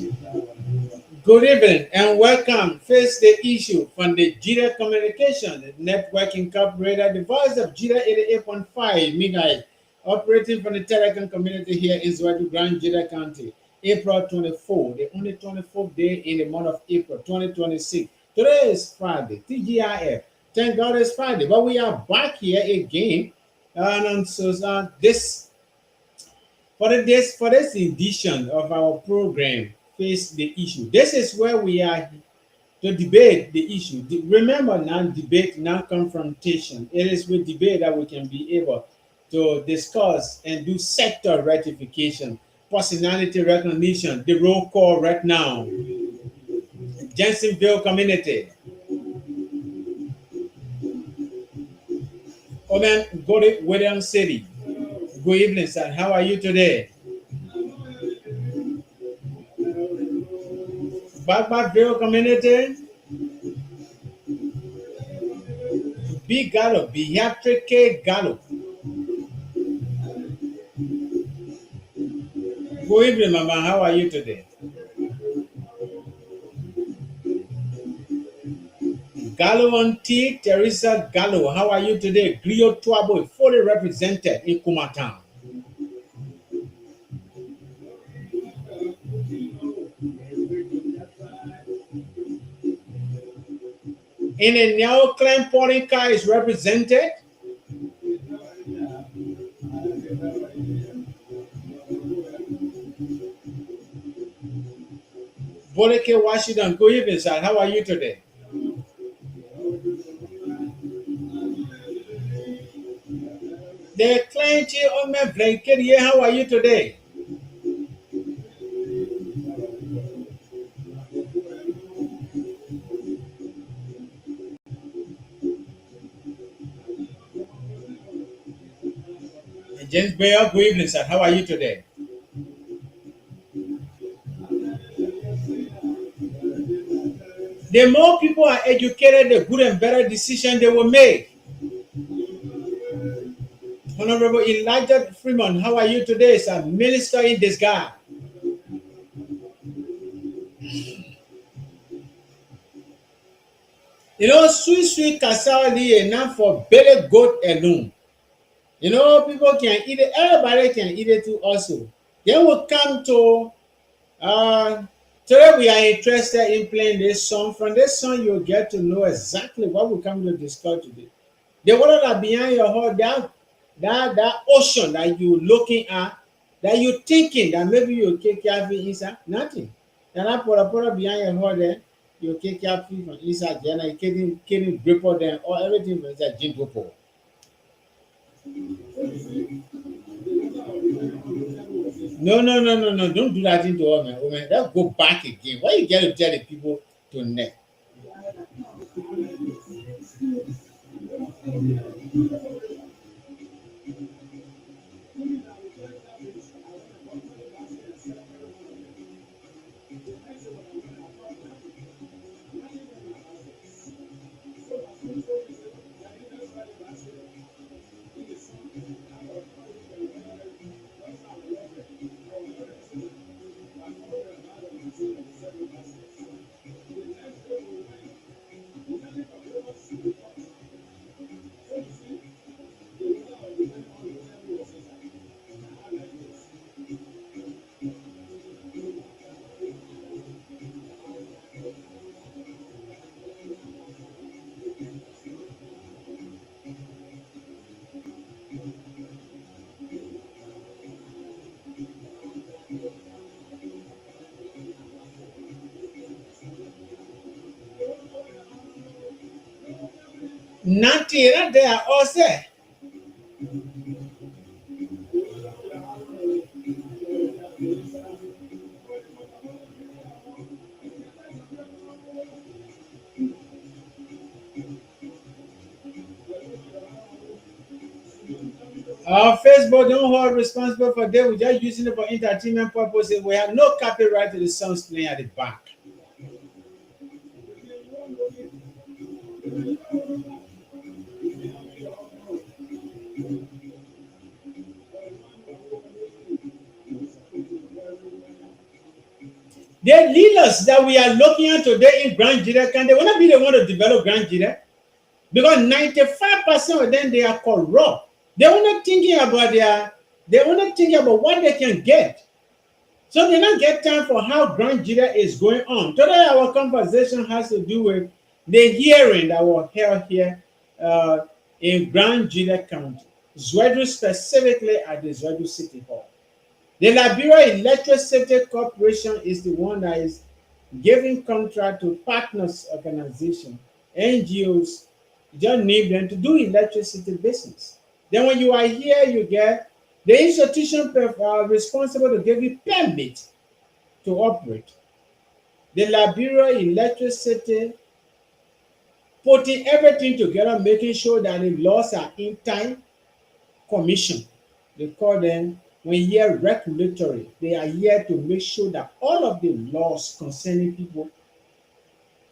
Good evening and welcome. Face the issue from the Gedeh Communication Network Incorporated, the Voice of Gedeh 88.5 MHz, operating from the Telecom community here in Zwadu Grand Gedeh County. April 24, the only 24th day in the month of April 2026. Today is Friday, TGIF. Thank God it's Friday, but we are back here again. And so this for this edition of our program, Face the Issue. This is where we are to debate the issue. Remember now, debate, now confrontation. It is with debate that we can be able to discuss and do sector ratification, personality recognition, the roll call right now. Jensenville community. Omen Gori William City. Good evening, sir. How are you today? Backville community. Big Gallo, Beatrice Gallo. Good evening, Mama. How are you today? Gallo Auntie Teresa Gallo. How are you today? Grio Tuabo, fully represented in Kumatan. In a Neo Clan Ponica is represented. Boleke Washington. Good evening, sir. How are you today? The Clancy Ome Blanket. How are you today? James Bayer. Good evening, sir. How are you today? The more people are educated, the good and better decision they will make. Honorable Elijah Freeman, how are you today, sir? Minister in disguise. You know, sweet cassava enough for belly goat alone. You know, people can eat it. Everybody can eat it too also. Then we'll come to today we are interested in playing this song. From this song, you'll get to know exactly what we come to discuss today. The water that behind your heart, that ocean that you looking at, that you thinking that maybe you take care of it inside, nothing. And that put behind your heart there, you take care of it from inside there, and you can't grip on them or everything from inside gin grip. No. Don't do that into women. Women, let's go back again. Why you get to tell the people to net? 90 right there, all set. Facebook don't hold responsible for that. We're just using it for entertainment purposes. We have no copyright to the songs playing at the back. The leaders that we are looking at today in Grand Jira, can they want to be the one to develop Grand Jira? Because 95% of them, they are corrupt. They're only thinking about they're only thinking about what they can get. So they don't get time for how Grand Jira is going on. Today our conversation has to do with the hearing that was held here uh, in Grand Jira County, Zwedu, specifically at the Zwedu City Hall. The Liberia Electricity Corporation is the one that is giving contract to partners organization, NGOs, just need them to do electricity business. Then when you are here, you get the institution responsible to give you permit to operate. The Liberia Electricity putting everything together, making sure that the laws are in time, commission. They call them, when you hear regulatory, they are here to make sure that all of the laws concerning people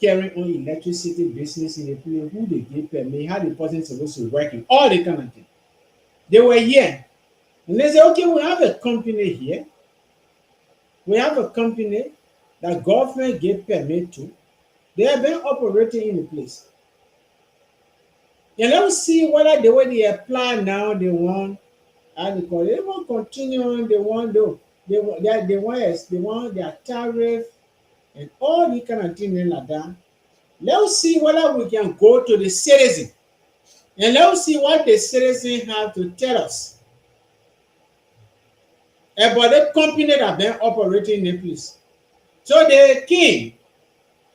carrying on electricity business in the place, who they give permit, how the person is supposed to work, and all the kind of thing. They were here. And they say, okay, we have a company here. We have a company that government gave permit to. They have been operating in the place. And let's see whether the way they apply now, they want, how they call it, they want continue on, they want though. They want their tariff and all the kind of things like that. Let's see whether we can go to the citizen and let's see what the citizen have to tell us about the company that have been operating in the place. So they came.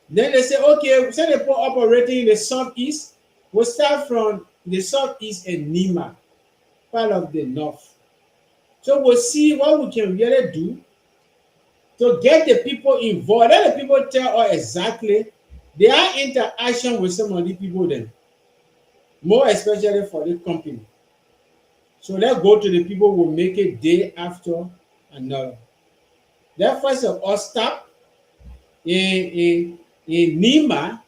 Then they say, okay, so they put operating in the southeast. We'll start from the southeast and Nima, part of the north. So we'll see what we can really do to get the people involved. Let the people tell us exactly their interaction with some of the people then, more especially for the company. So let's go to the people who make it day after another. Then first of all, stop in Nima,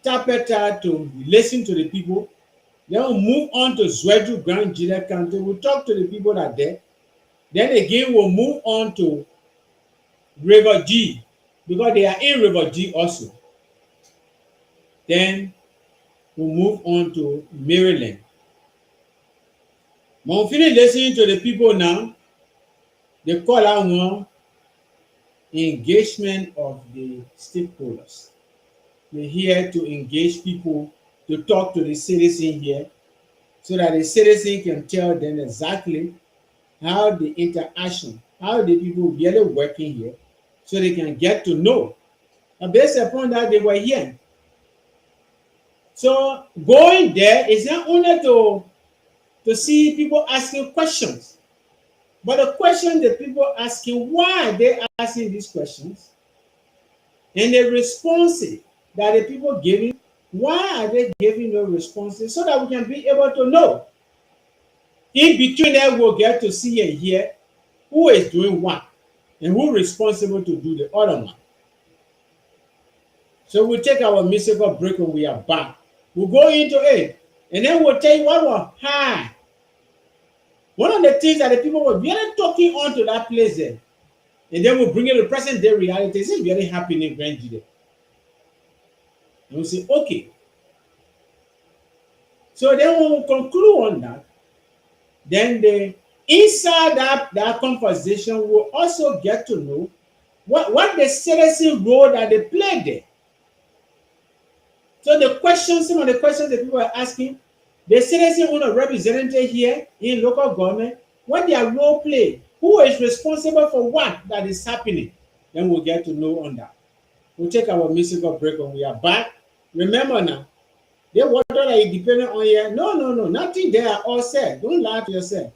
Tapeta to listen to the people. Then we'll move on to Zwedu, Grand Jira County. We'll talk to the people that are there. Then again, we'll move on to River G, because they are in River G also. Then we'll move on to Maryland. When we finish listening to the people now, they call out one engagement of the stakeholders. We're here to engage people, to talk to the citizen here, so that the citizen can tell them exactly how the interaction, how the people really working here, so they can get to know. And based upon that, they were here. So going there is not only to see people asking questions, but the question that people asking, why are they asking these questions? And the responses that the people giving, why are they giving those responses? So that we can be able to know. In between that, we'll get to see and hear who is doing what and who is responsible to do the other one. So we'll take our musical break when we are back. We'll go into it, and then we'll tell you what was high. One of the things that the people were really talking on to that place there, and then we'll bring it to present day reality. Is it really happening in Grand Jide? And we'll say, okay. So then when we conclude on that, then inside that conversation, we'll also get to know what the citizen role that they play there. So the questions, some of the questions that people are asking, the citizen who are represented here in local government, what their role play, who is responsible for what that is happening, then we'll get to know on that. We'll take our musical break when we are back. Remember now, the water that is dependent on here, no, nothing there all said. Don't lie to yourself.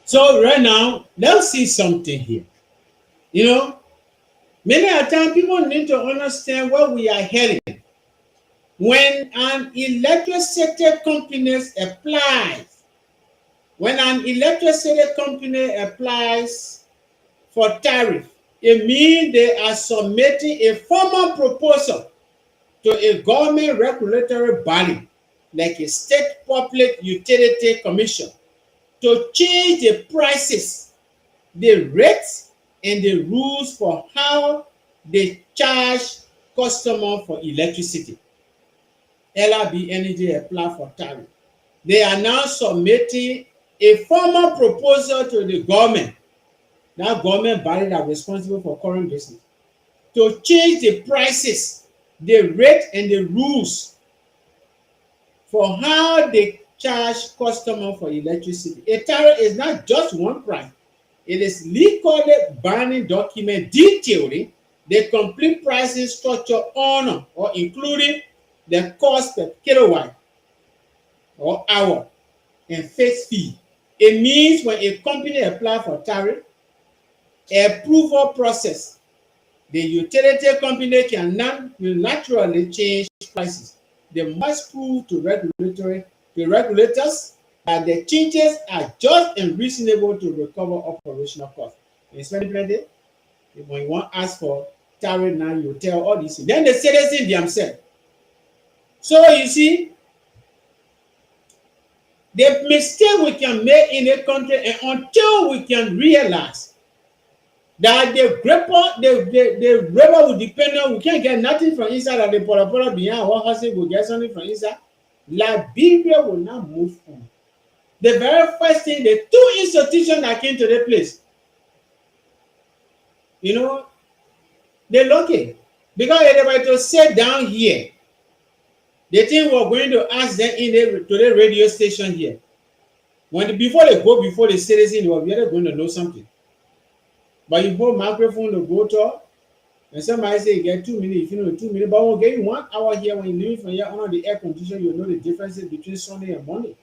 So right now, let's see something here. You know, many a time people need to understand where we are heading. When an electricity company applies, when an electricity company applies for tariff, it means they are submitting a formal proposal to a government regulatory body like a state public utility commission to change the prices, the rates, and the rules for how they charge customers for electricity. LRB Energy apply for tariff. They are now submitting a formal proposal to the government, that government body that is responsible for current business, to change the prices, the rate, and the rules for how they charge customers for electricity. A tariff is not just one price. It is legally binding document detailing the complete pricing structure on or including the cost per kilowatt or hour and fixed fee. It means when a company applies for tariff, approval process, the utility company will naturally change prices. They must prove to regulators that the changes are just and reasonable to recover operational costs. Especially when you want to ask for tariff now, you tell all these things. Then the citizens themselves. So you see, the mistake we can make in a country, and until we can realize that the rubber will depend on, we can't get nothing from inside, and the pora behind our house will get something from inside, Liberia will not move on. The very first thing, the two institutions that came to the place, you know, they're lucky. Because if they were to sit down here, the thing we're going to ask them to the radio station here, before they go before the citizen, they were really going to know something. But you hold microphone to go talk, and somebody say you get 2 minutes, if you know 2 minutes, but we'll get you 1 hour here. When you leave from here under the air conditioner, you know the differences between Sunday and Monday.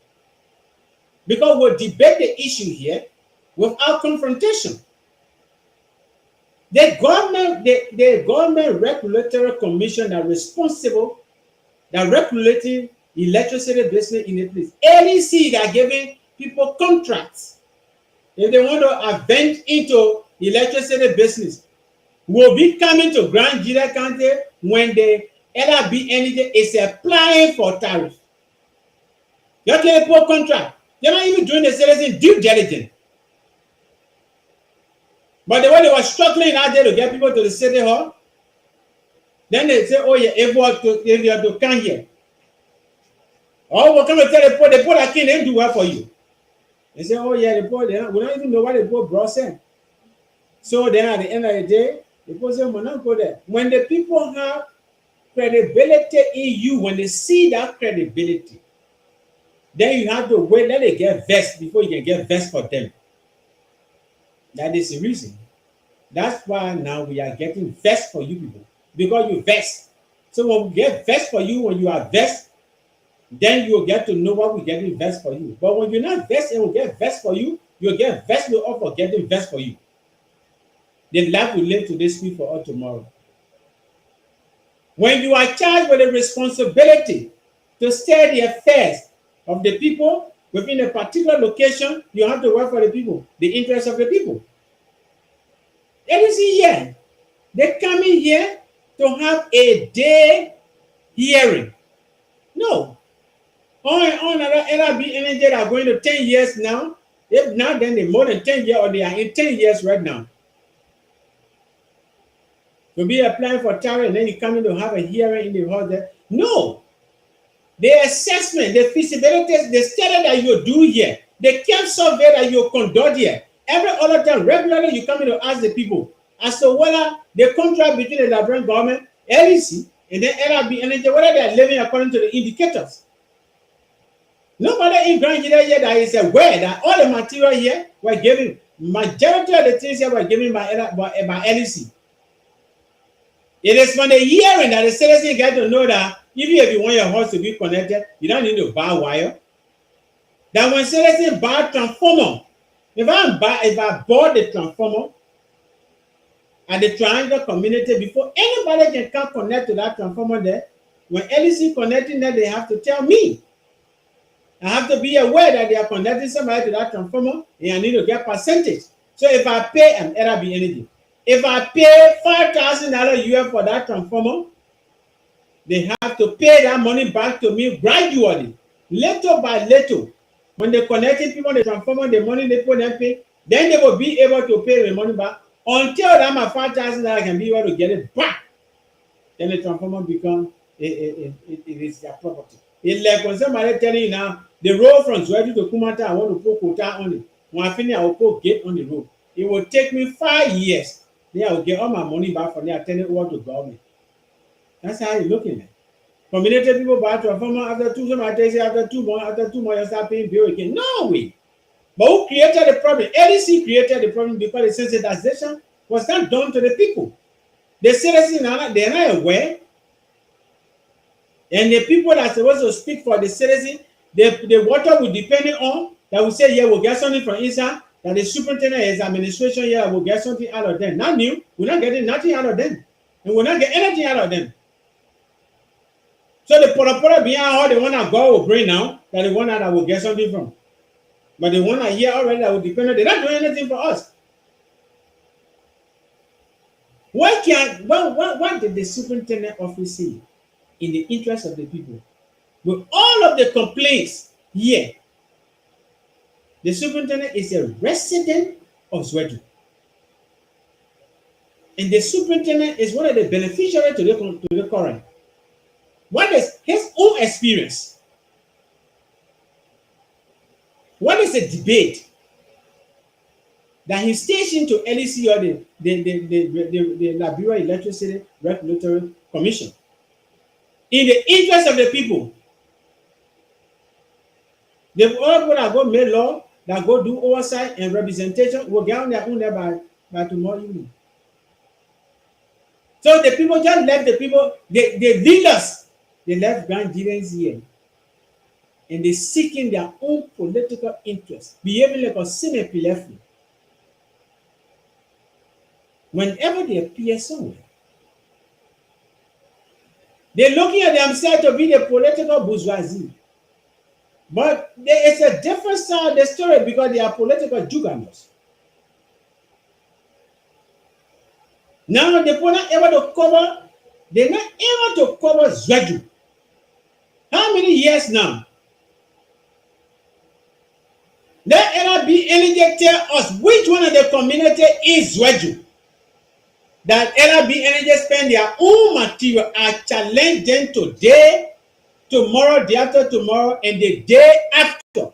Because we'll debate the issue here without confrontation. The government regulatory commission that responsible, that regulating electricity business in a place. LEC that giving people contracts. If they want to advance into electricity business, will be coming to Grand Jira County when the LRB Energy is applying for tariff. You're getting a poor contract. They're not even doing the citizen due diligence. But the way they were struggling out there to get people to the city hall, then they say, oh yeah, if you have to come here. Oh, we'll come and tell the poor that can't do well for you. They say, oh yeah, the poor, we don't even know what the poor brought in. So then at the end of the day, the poor say, we'll not go there. When the people have credibility in you, when they see that credibility, then you have to wait, let it get vexed before you can get vexed for them. That is the reason. That's why now we are getting vexed for you people, because you vexed. So when we get vexed for you, when you are vexed, then you'll get to know what we're getting vexed for you. But when you're not vexed and we get vexed for you, you'll get vexed with all for getting vexed for you. The life we live today speak for all tomorrow. When you are charged with the responsibility to steer the affairs of the people within a particular location, you have to work for the people, the interests of the people. Let us see here. They come in here to have a day hearing. No. On another LRB Energy that are going to 10 years now. If not, then they're more than 10 years, or they are in 10 years right now. To be applying for tariff and then you come in to have a hearing in the hall there. No. The assessment, the feasibility, the study that you do here, the camp survey that you conduct here, every other time, regularly you come in to ask the people as to whether the contract between the Liberian government, LEC, and then LRB Energy, whether they are living according to the indicators. Nobody in Grand Jira here that is aware that all the material here were given, majority of the things here were given by LEC. It is from the hearing that the citizen get to know that even if you want your house to be connected, you don't need to buy wire. That when citizens buy transformer, If I bought the transformer at the triangle community before anybody can come connect to that transformer there, when LEC connecting there, they have to tell me. I have to be aware that they are connecting somebody to that transformer and I need to get percentage. So if I pay an LRB energy, if I pay $5,000 US for that transformer, they have to pay that money back to me gradually, little by little. When they connecting people, the transformer, the money they put them pay, then they will be able to pay the money back until that my $5,000 can be able to get it back. Then the transformer becomes it is their property. It's like when somebody telling you now, the road from Zwedi to Kumata, I want to put quota on it. When I finish, I will put gate on the road. It will take me 5 years. Then I will get all my money back from there. I tell it over to government. That's how you're looking at it. Community people buy transformer after 2 months, somebody say after 2 months, you start paying bill again. No way. But who created the problem? LEC created the problem because the sensitization was not done to the people. The citizens, they're not aware. And the people that are supposed to speak for the citizens, the water will depend on, that will say, yeah, we'll get something from inside, that the superintendent, his administration, yeah, will get something out of them. Not new, we're not getting nothing out of them. And we're not getting anything out of them. So the pora behind all the one that God will bring now, that the one that will get something from. But the one that here already that will depend on, they're not doing anything for us. What did the superintendent office say in the interest of the people? With all of the complaints here, the superintendent is a resident of Zwedi. And the superintendent is one of the beneficiaries to the current. What is his own experience? What is the debate that he stationed to LEC or the Liberia Electricity Regulatory Commission in the interest of the people? The all people that go make law, that go do oversight and representation will get on their own there by tomorrow evening. So the people just left the people, the leaders, they left Nigerians here. And they seeking their own political interests, behaving like a semi-pileful. Whenever they appear somewhere, they're looking at themselves to be the political bourgeoisie. But there is a different side of the story because they are political juggernauts. Now they're not able to cover, they're not able to cover Zwedi. How many years now? Let LRB Energy tell us which one of the community is Zwedi. That LRB Energy spend their own material and challenge them today, tomorrow, the after tomorrow, and the day after.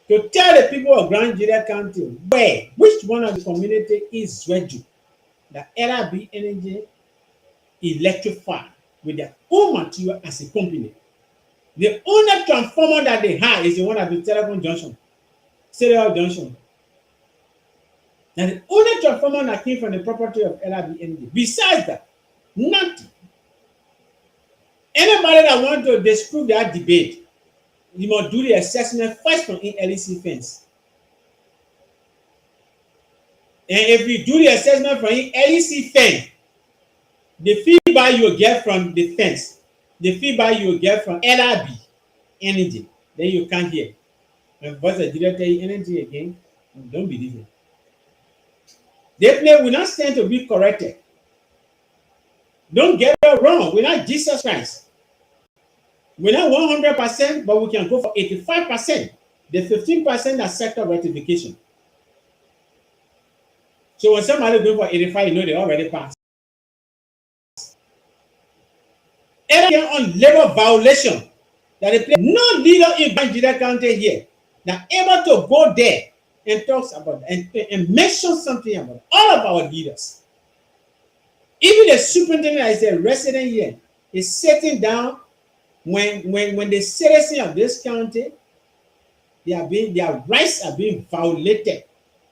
To tell the people of Grand Jira County which one of the community is Zwedi. That LRB Energy electrified with their own material as a company. The only transformer that they have is the one at the telephone junction, serial junction. And the only transformer that came from the property of LRB Energy. Besides that, nothing. Anybody that wants to disprove that debate, you must do the assessment first from in LEC fence. And if you do the assessment from in LEC fence, the feedback you will get from the fence, the feedback you will get from LRB Energy, then you can't hear. And Voice of Gedeh Energy again, don't believe it. They play, we're not stand to be corrected. Don't get it wrong. We're not Jesus Christ. We're not 100%, but we can go for 85%. The 15% are sector rectification. So when somebody goes for 85, you know they already passed. Anything on labor violation that they play, no leader in Nigeria County here that able to go there and talks about and mention something about it. All of our leaders. Even the superintendent that is a resident here is sitting down when the citizens of this county, their rights are being violated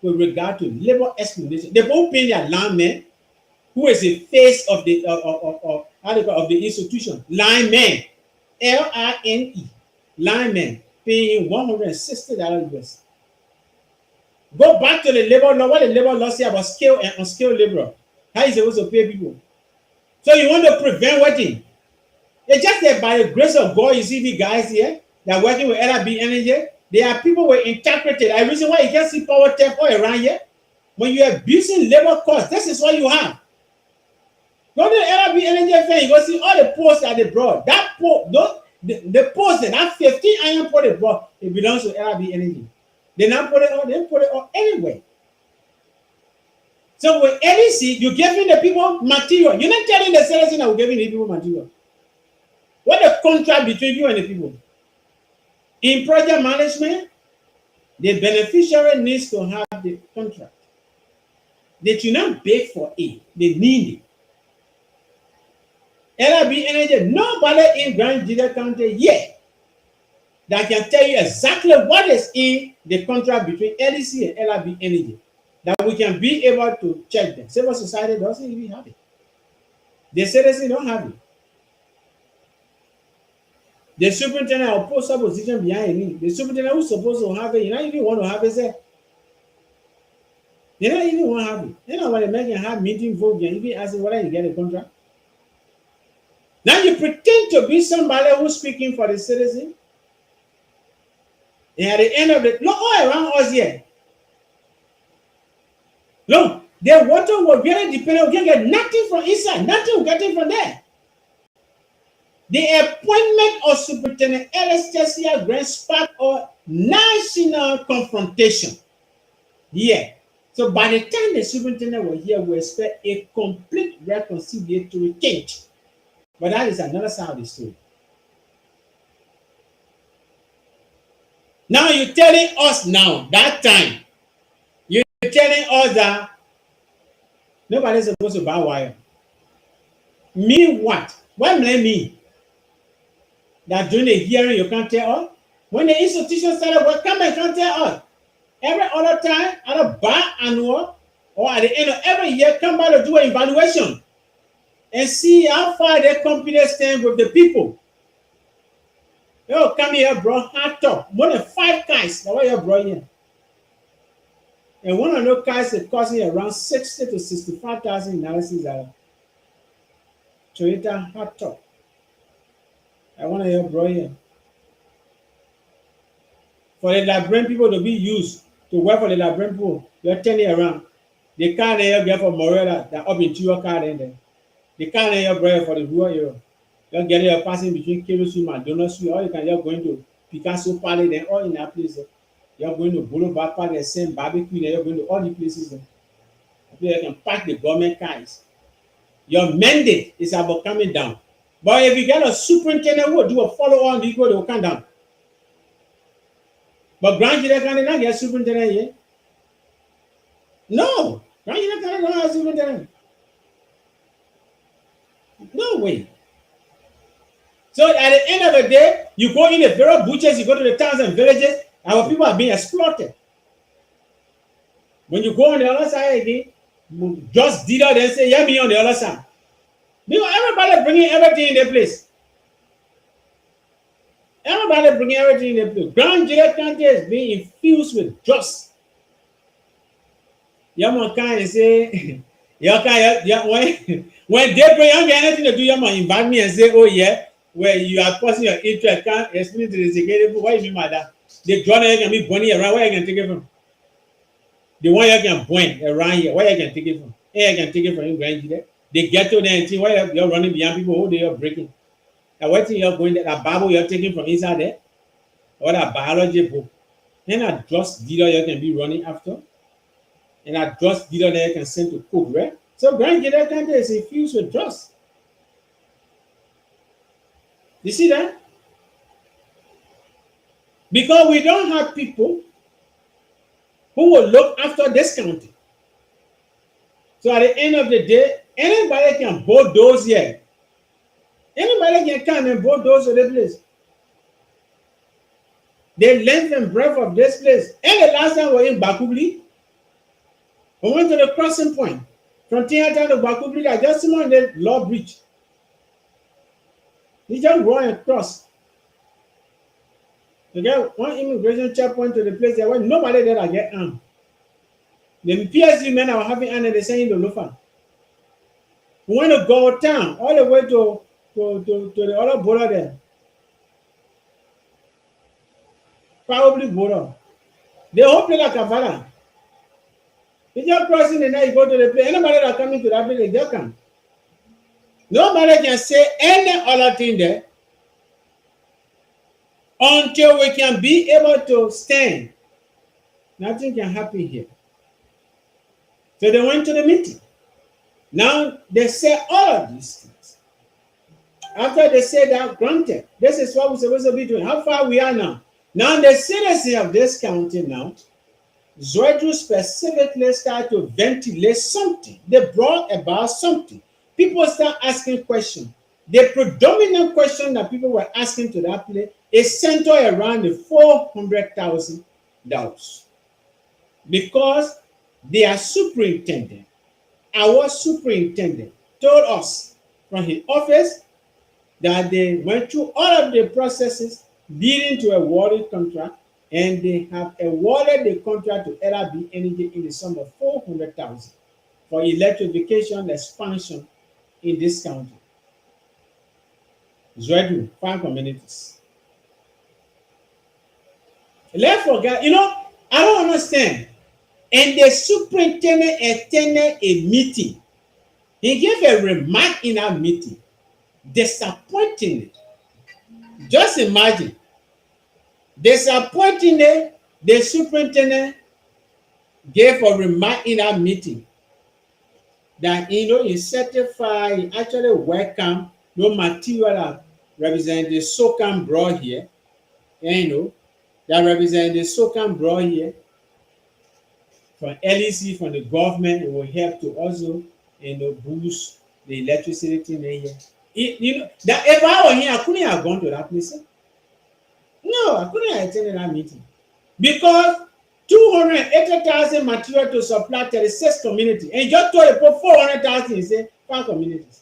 with regard to labor explanation. They won't pay their landmen, who is the face of the of the institution. Linemen, LINE, linemen paying $160 US. Go back to the labor law. What the labor law say about skilled and unskilled labor? How you supposed to pay people? So you want to prevent wedding? It's just that by the grace of God, you see the guys here that are working with LRB Energy. They are people with integrity. The reason why you can't see power theft all around here, when you're abusing labor costs, this is what you have. Go to the LRB Energy fair, you go see all the posts that they brought. That post, the post that 15 iron pot they brought, it belongs to LRB Energy. They now put it on, they put it on anyway. So with LEC, you're giving the people material. You're not telling the citizen that we're giving the people material. What the contract between you and the people? In project management, the beneficiary needs to have the contract. They should not beg for it. They need it. LRB Energy, nobody in Grand Jide County yet that can tell you exactly what is in the contract between LEC and LRB Energy, that we can be able to check them. Civil society doesn't even have it. The citizens don't have it. The superintendent or post position behind me, the superintendent who's supposed to have it, you don't even want to have it, say. They don't even want to have it. You know, when they make a hard meeting vote, you even asking whether you get a contract. Now you pretend to be somebody who's speaking for the citizen. And at the end of it, look all around us here. Look, the water will really depend. We can get nothing from inside, nothing we're getting from there. The appointment of Superintendent Anastasia Grant sparked a national confrontation. Yeah. So by the time the superintendent was here, we expect a complete reconciliatory change. But that is another side of the story. Now you're telling us now, that time, you're telling us that nobody's supposed to buy wire. Mean what? What may mean? That during the hearing you can't tell us? When the institution started, well, come and can't tell us. Every other time, at a bar annual, or at the end of every year, come back to do an evaluation and see how far their company stand with the people. Yo, come here, bro, hard top. More than 5 cars. That's what you brought here. And one of those cars is costing around 60 to 65,000 analysis. Toyota hard top. I want to hear bro here. For the librarian people to be used to work for the librarian people, you're turning around. The car there get for Morella that up into your car in there. The car there bro for the rural area. You're getting a passing between Kerusu and Donosu, or you can just going to Picasso Party, then all in that place. You're going to Boulevard Park, the same barbecue, then you're going to all the places. You can park the government cars. Your mandate is about coming down. But if you get a superintendent who will do a follow-on, they will come down. But Grand Jide County not get superintendent yet. No, Grand Jide County don't have superintendent. No way. So at the end of the day, you go in the various butchers, you go to the towns and villages, our people are being exploited. When you go on the other side again, just did out and say, yeah, me on the other side. Because everybody bringing everything in their place. Everybody bringing everything in their place. Grand Jide County is being infused with trust. Yaman can say, when they bring anything to do, Yaman invite me and say, oh yeah, where you are posting your interest, can't explain to the security. What do you mean by that? The drone can be burning around, where you can take it from? The one you can point around here, where you can take it from? Here you can take it from in Grand Jide. They get to there and see why you're running behind people who they are breaking. And what thing you're going there, that Bible you're taking from inside there, or that biology book, and a drugs dealer you can be running after, and a drugs dealer there you can send to cook, right? So Grand Jide County is infused with drugs. You see that? Because we don't have people who will look after this county. So at the end of the day, anybody can bulldoze here. Anybody can come and bulldoze to the place. The length and breadth of this place. And the last time we were in Bakubli, we went to the crossing point. From Theater to Bakubli, I just on the Law Bridge. You just go and cross. You get one immigration checkpoint to the place there where nobody there that get armed. The PSU men are having and they're saying the Lufa. We want to go town all the way to the other border there. Probably border. They hope like Kavala. You just crossing the night, you go to the place. Anybody that coming to that place, they just come. Nobody can say any other thing there until we can be able to stand. Nothing can happen here. So they went to the meeting. Now they say all of these things. After they say that, granted, this is what we're supposed to be doing. How far we are now? Now the citizens of this county now, Zwedru specifically start to ventilate something. They brought about something. People start asking questions. The predominant question that people were asking to that place is centered around the $400,000. Because their superintendent, our superintendent, told us from his office that they went through all of the processes leading to a awarded contract, and they have awarded the contract to LRB Energy in the sum of $400,000 for electrification expansion in this county. Zwedru, farm communities. Let's forget, I don't understand. And the superintendent attended a meeting. He gave a remark in that meeting, disappointingly. Just imagine, disappointingly, the superintendent gave a remark in that meeting that he certified, he actually welcome no material that represent the SOCAM brought here, that represent the SOCAM brought here from LEC, from the government. It will help to also boost the electricity in here. That if I were here, I couldn't have gone to that place. No, I couldn't have attended that meeting because 280,000 material to supply 36 community, and just told you put 400,000 in say 5 communities.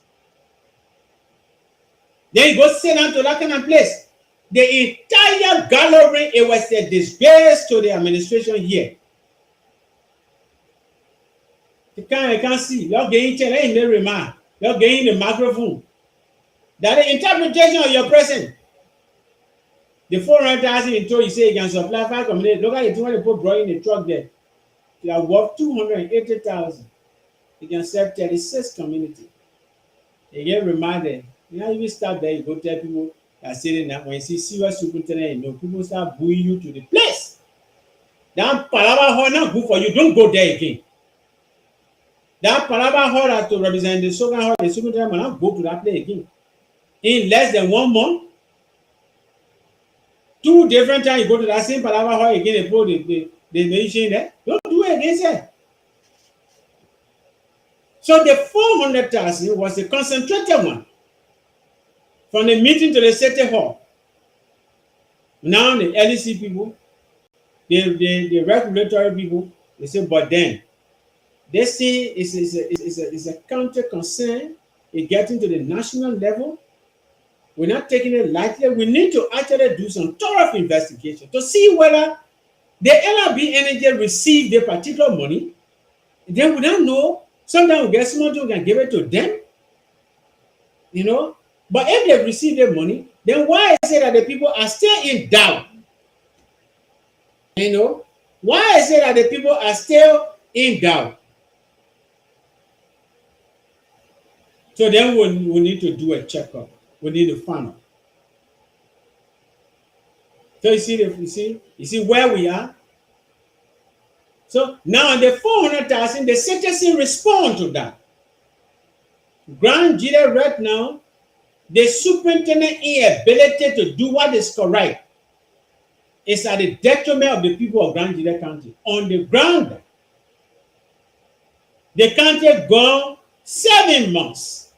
Then you go sit down to that kind of place. The entire gallery, it was a disgrace to the administration here. You can't see. You're getting the remark. You're getting the microphone. That the interpretation of your present. The 400,000 in total, you say you can supply 5 communities. Look at it, 200 people brought in the truck there. You are worth 280,000. You can serve 36 communities. You get reminded. You start there, you go tell people that saying that when you see serious superintendent, people start booing you to the place. That Palava hall not good for you. Don't go there again. That Palava hall that to represent the Sogan hall, the superintendent will not go to that place again. In less than 1 month, 2 different times you go to that same Palava hall again, they put the nation there. Don't do it again, sir. So the 400,000 was the concentrated one. From the meeting to the city hall. Now the LEC people, the regulatory people, they say, but then they see it's a county concern. It getting to the national level. We're not taking it lightly. We need to actually do some thorough investigation to see whether the LRB Energy received the particular money. Then we don't know. Sometimes we get someone who can give it to them. But if they receive their money, then why is it that the people are still in doubt? Why is it that the people are still in doubt? So then we need to do a checkup. We need to find out. So you see where we are. So now the 400,000, the citizen respond to that. Grand Gedeh right now, the superintendent inability to do what is correct is at the detriment of the people of Grand Gedeh County. On the ground, the county gone 7 months.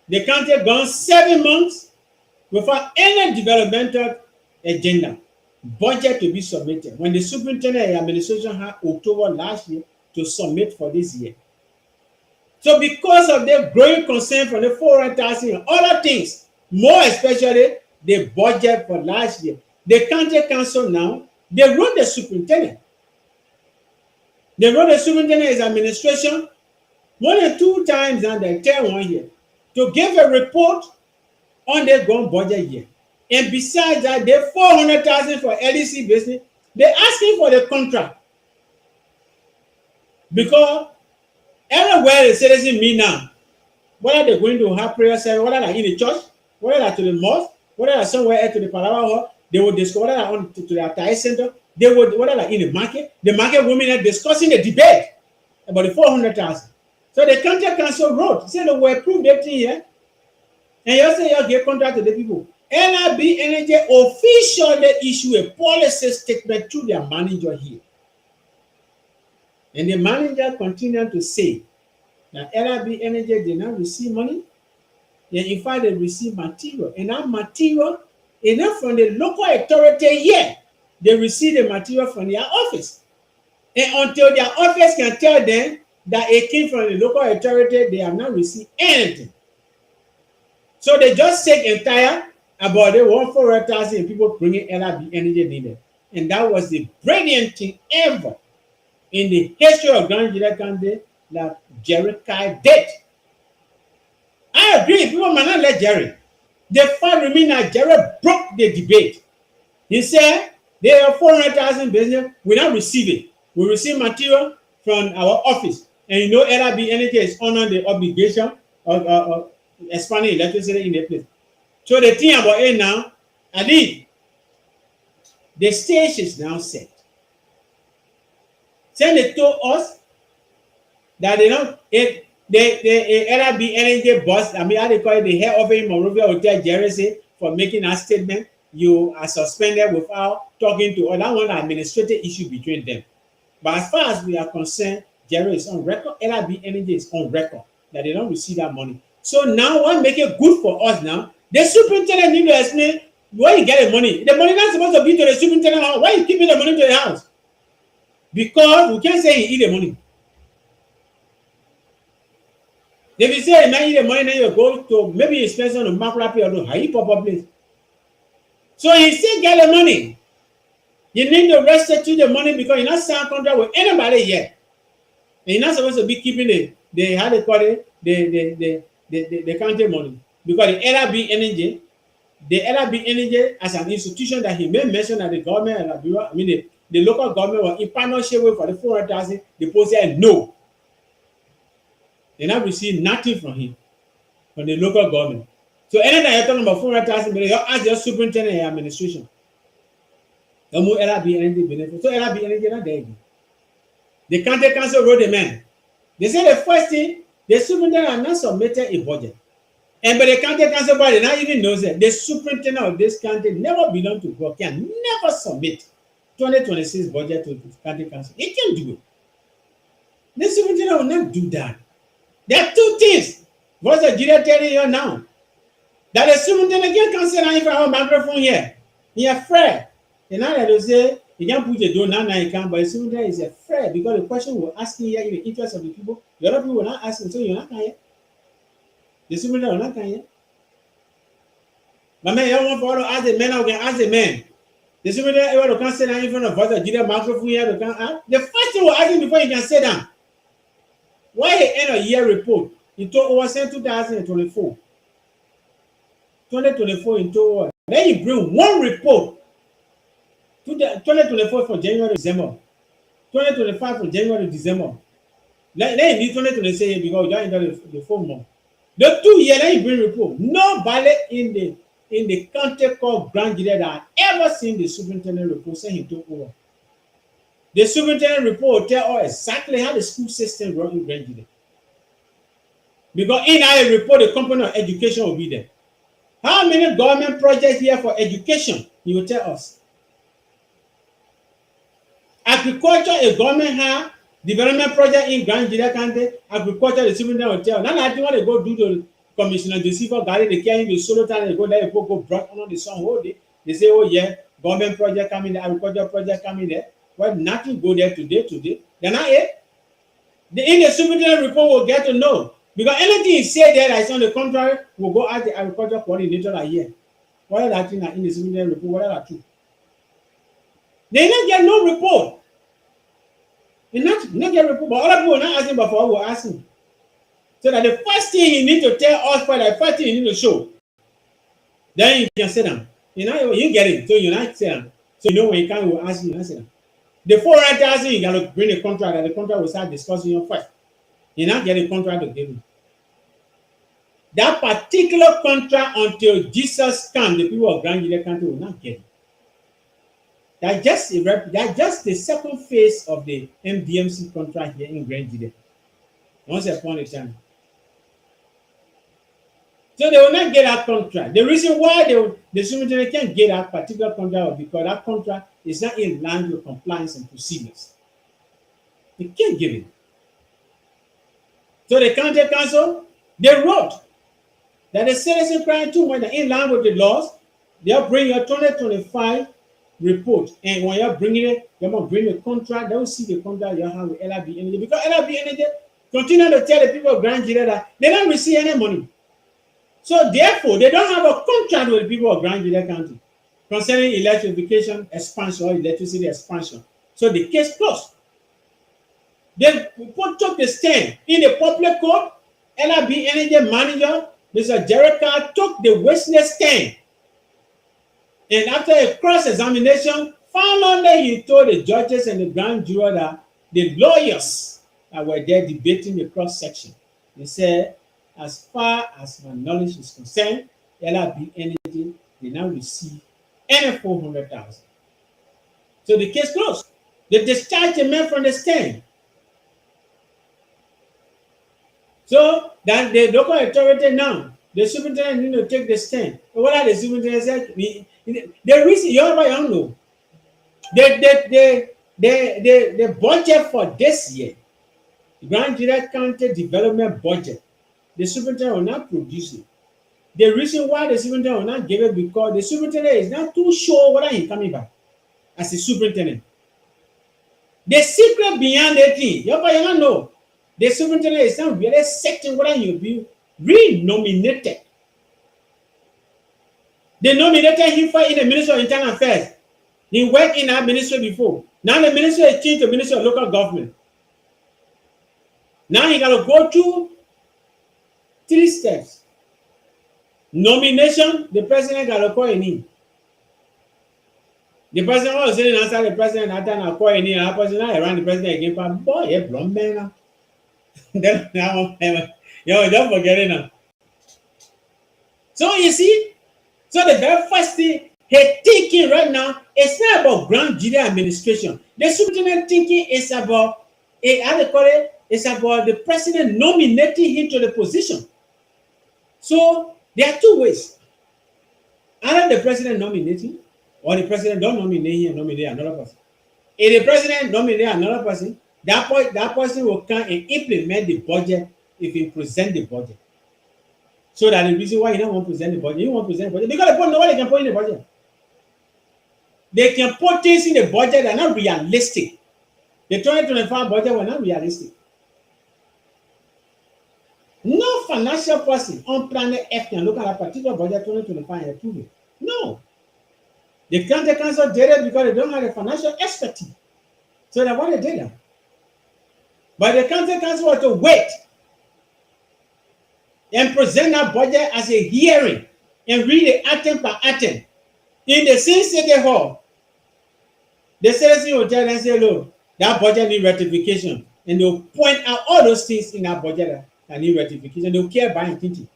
The county gone 7 months without any developmental agenda, budget to be submitted. When the superintendent administration had October last year to submit for this year. So because of the growing concern from the 400,000 and other things, more especially the budget for last year, the county council now, they wrote the superintendent. They wrote the superintendent's administration more than 2 times in the term 1 year to give a report on their gun budget year. And besides that, they 400,000 for LEC business. They're asking for the contract because everywhere the citizen meet now, whether they're going to have prayer service, whether they're in the church, whether they're to the mosque, whether they're somewhere else to the Palawa hall, they will discuss, whether they're on to the Atai center, they would, whether they're in the market women are discussing the debate about the 400,000. So the county council wrote, said they will approve that thing here, and you say you give contract to the people. NRB Energy officially issue a policy statement to their manager here. And the manager continued to say that NRB Energy did not receive money. And in fact, they received material. And that material, enough from the local authority here, they receive the material from their office. And until their office can tell them that it came from the local authority, they have not received anything. So they just sick and tired about the 1,400,000 people bringing NRB Energy needed. And that was the brilliant thing ever in the history of Grand Jira County that Jerry Kai did. I agree, people might not let Jerry. The fact remains that Jerry broke the debate. He said, there are 400,000 business, we not receive it. We receive material from our office. And you know NRB Energy is honoring the obligation of expanding electricity in the place. So the thing about it now, I think the stage is now set. So they told us that they don't, the NRB Energy boss, I mean, how they call it, the head of it, Monrovia Hotel, Jerry say, for making a statement, you are suspended without talking to that one administrative issue between them. But as far as we are concerned, Jerry is on record, NRB Energy is on record that they don't receive that money. So now, what make it good for us now? The superintendent need to explain where you get the money. The money not supposed to be to the superintendent house. Why are you keeping the money to the house? Because we can't say he eat the money. If you say man eat the money, then you go to maybe you spend on a macro or no high proper place. So he still get the money. You need to restitute the money because you're not signing contract with anybody yet. And you're not supposed to be keeping the how they call it, the county money. Because the NRB Energy as an institution that he may mention that the government, I mean the local government was in partnership with for the 400,000, the post said no. They not receive nothing from him, from the local government. So anytime you're talking about 400,000, you ask your superintendent and administration. You move NRB Energy benefit. So NRB Energy not there again. The county council wrote a man. They said the first thing, the superintendent has not submitted a budget. And but the county council body not even knows that the superintendent of this county never belong to God, can never submit 2026 budget to the county council. He can't do it. The superintendent will not do that. There are two things. Voice of Gedeh telling you now. That the superintendent can't cancel if I have a microphone here. He is afraid. And now they say, he can't put the door now, he can't, but the superintendent is afraid because the question we're asking here in the interest of the people, the other people will not ask him, so you're not here. The superintendent will not come here. But man, you want for to ask the men, I can ask the men. The superintendent able to come sit down in front of Voice of Gedeh microphone here to come ask. The first thing we're asking before you can sit down. Why he end of year report? He told over 2024. 2024 in total. Then he bring one report. 2024 from January to December. 2025 from January to December. Then he need 2026 because we don't enter the 4 months. The 2 years then he bring report. Nobody in the county called Grand Jira that ever seen the superintendent report saying he took over. The superintendent report will tell us exactly how the school system runs in Grand Jira. Because in our report, the component of education will be there. How many government projects here for education? He will tell us. Agriculture, a government have development project in Grand Jira County. Agriculture, the superintendent will tell. Now I think what they go do to Commissioner Deceiver Gary, they carry the solo time, they go there, they go brush on the sun whole day. They say, oh yeah, government project coming there, agriculture project coming there. Well, nothing go there today. They're not it. In the superintendent report will get to know. Because anything he say there that is on the contrary, will go ask the agriculture coordinator that year. What are that thing in the superintendent report? What are that true? They don't get no report. You not get report, but other people are not asking, but for what we're asking. So that the first thing you need to tell us, for the first thing you need to show, then you can sit down. You get it, so you not sit down. So you know when you can't, will ask you, not sit down. The 400,000, you gotta bring a contract, and the contract will start discussing you first. You not get a contract to give you. That particular contract, until Jesus comes, the people of Grand Gilead country will not get it. That's just the second phase of the MDMC contract here in Grand Gilead. Once upon a time. So they will not get that contract. The reason why the superintendent can't get that particular contract is because that contract is not in line with compliance and procedures. They can't give it. So the county council, they wrote that the citizen crime too much in line with the laws. They'll bring your 2025 report, and when you're bringing it, you must bring a contract. They will see the contract you have with LRB Energy, because LRB Energy continue to tell the people of Grand Gilead that they don't receive any money. So therefore, they don't have a contract with the people of Grand Gilead County concerning electrification expansion or electricity expansion. So the case closed. They took the stand in the public court. LRB Energy manager, Mr. Jericho, took the witness stand. And after a cross-examination, found out that he told the judges and the grand jury that the lawyers that were there debating the cross-section, they said, as far as my knowledge is concerned, LRB Energy did not receive any 400,000. So the case closed. They discharged the man from the stand. So that the local authority now, the superintendent need to take the stand. What are the superintendent said? The reason you don't know. The budget for this year, Grand Gilead County Development Budget, the superintendent will not produce it. The reason why the superintendent will not give it, because the superintendent is not too sure whether he's coming back as a superintendent. The secret behind the thing, you don't know. The superintendent is not really certain whether he'll be re-nominated. They nominated him for in the Ministry of Internal Affairs. He worked in our ministry before. Now the ministry has changed to Ministry of Local Government. Now he got to go through 3 steps. Nomination, the president got to call in him. The president was sitting outside the president at that time, call in him, and the president around the president again. Boy, you're blonde man now. Then now, don't forget it now. So you see, so the very first thing he's thinking right now, it's not about Grand Gilead administration. The superintendent thinking is about, how they call it, it's about the president nominating him to the position. So there are 2 ways. Either the president nominates him, or the president don't nominate him and nominate another person. If the president nominates another person, that person will come and implement the budget if he present the budget. So that the reason why you don't want to present the budget, you want to present the budget, because the point nobody can put in the budget. They can put things in the budget that are not realistic. The 2025 budget was not realistic. No financial person on planet Earth can look at a particular budget 2025 and approve it. No. The county council did it because they don't have the financial expertise. So that's what they did. But the county council was to wait and present that budget as a hearing and read it item per item. In the same city hall, the citizen will tell them, say, look, that budget needs ratification. And they'll point out all those things in that budget that need ratification. They'll care by and thinking.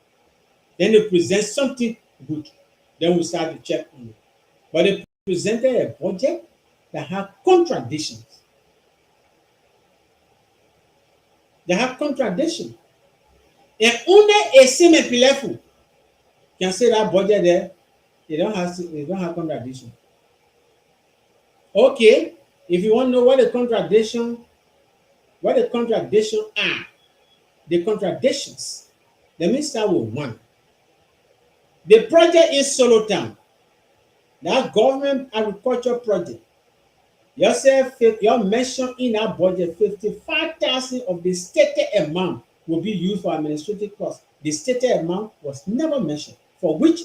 Then they present something good. Then we start to check on it. But they presented a budget that have contradictions. They have contradiction. And only a same pilefu can say that budget there, they don't have contradiction. Okay, if you want to know what the contradiction are, the contradictions, let me start with 1. The project in Solo Town, that government agriculture project, you mentioned in that budget 55,000 of the stated amount will be used for administrative costs. The stated amount was never mentioned, from which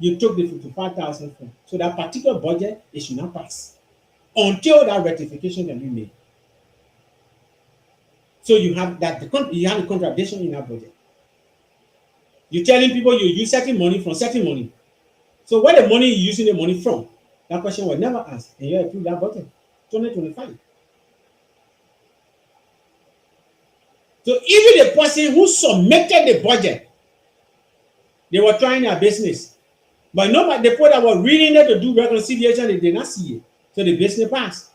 you took the 55,000 from. So that particular budget, it should not pass until that rectification can be made. So you have that you have a contradiction in that budget. You're telling people you use certain money from certain money. So where the money you using the money from? That question was never asked, and you approve that budget 2025. So even the person who submitted the budget, they were trying their business. But nobody, the people that were reading it to do reconciliation, they did not see it. So the business passed.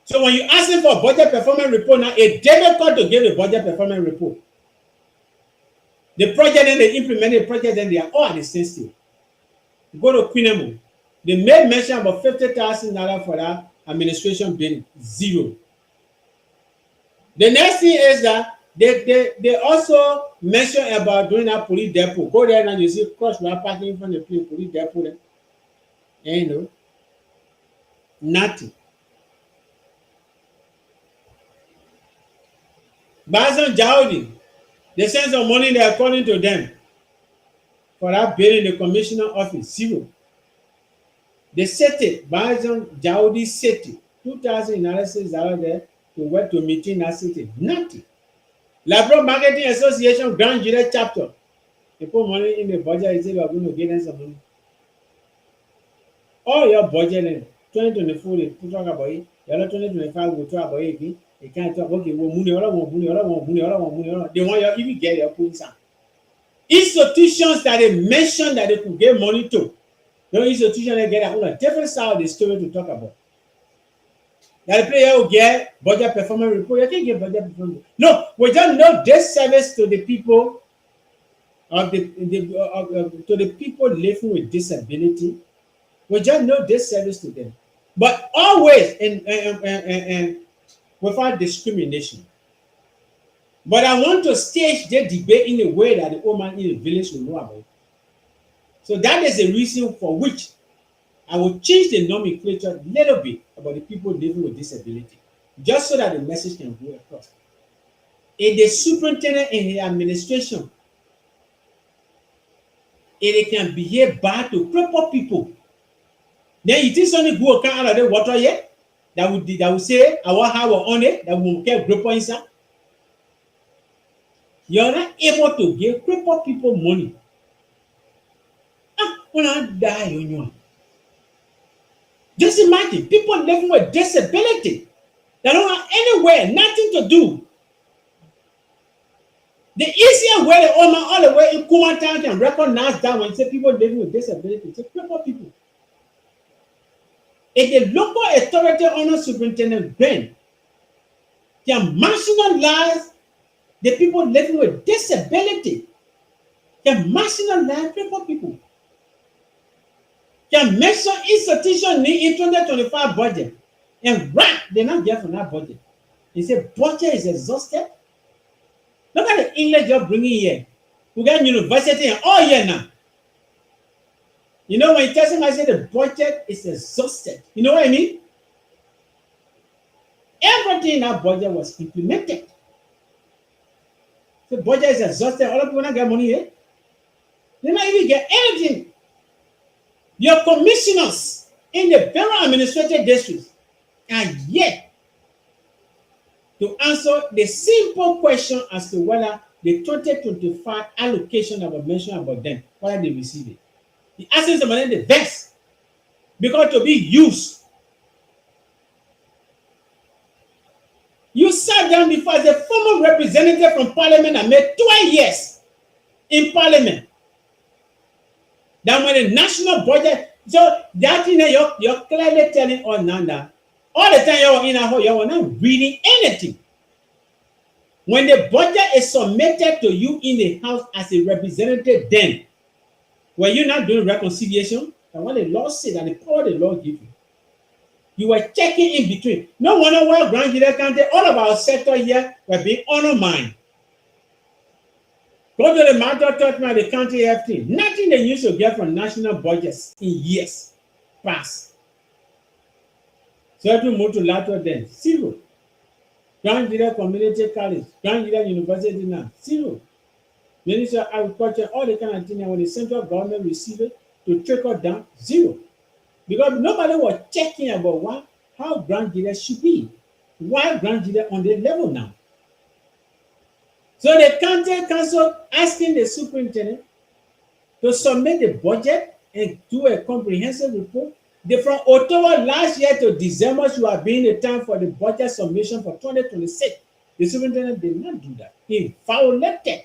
So when you ask them for a budget performance report now, it's difficult to give a budget performance report. The project and they implemented the project, and they are all at the same stage. Go to Quinemo. They made mention about $50,000 for that administration bill. Zero. The next thing is that they also mention about doing that police depot. Go there and you see cross right parking from the police depot there. And you know, nothing. Bazan Jaudi, they send some money there according to them for that bill in the commissioner office. Zero. They set it, Bazan Jaudi set it. 2,000 analysis out there to work to meeting that city. Nothing. Labro Marketing Association Grand Jury chapter. They put money in the budget and say we are going to give them some money. All your budget in 2024, they talk about it. The other 2025 will talk about it again. They can't talk, okay, well, money, they want you even get your police. Institutions that they mentioned that they could get money to. No institution they get a different side of the story to talk about. That the player will get budget performance report. You can't get budget performance report. No, we just know this service to the people of to the people living with disability. We just know this service to them. But always and without discrimination. But I want to stage the debate in a way that the old man in the village will know about it. So that is the reason for which I will change the nomenclature a little bit about the people living with disability, just so that the message can go across. If the superintendent and the administration, if they can behave bad to crippled people, then it is only go out of the water yet that will say our have on it that will get crippled inside. You're not able to give crippled people money. When I die on you. Just imagine people living with disability. They don't have anywhere, nothing to do. The easier way the owner all the way in Kumantan can recognize that when you say people living with disability, it's crippled people. If the local authority owner superintendent Ben can marginalize the people living with disability, can marginalize crippled people, can mention institution need in 2025 budget, and right, they're not there for that budget. They say budget is exhausted. Look at the English you're bringing here. We got university and all year now. You know, when you tell somebody, I say the budget is exhausted. You know what I mean? Everything in that budget was implemented. The budget is exhausted. All of people not get money here. They not even get anything. Your commissioners in the federal administrative districts are yet to answer the simple question as to whether the 2025 allocation that was mentioned about them, whether they receive it. The assets of money the best because to be used. You sat down before as a former representative from Parliament and made 12 years in Parliament. That when the national budget, so that thing you're clearly telling us now that all the time you're in a hole, you're not reading anything. When the budget is submitted to you in the House as a representative, then were you not doing reconciliation? And what the law said and the power the law give you, you were checking in between. No wonder why Grand Jury County, all of our sector here were being undermined. Go to the matter talk about the county FT. Nothing they used to get from national budgets in years past. So if you move to lateral then, zero. Grand Jury Community College, Grand Jury University now, zero. Minister of Agriculture, all the kind of thing when the central government receive it to trickle down, zero. Because nobody was checking about how Grand Jury should be. Why Grand Jide on the level now? So the county council asking the superintendent to submit the budget and do a comprehensive report. From October last year to December should have been the time for the budget submission for 2026. The superintendent did not do that. He violated.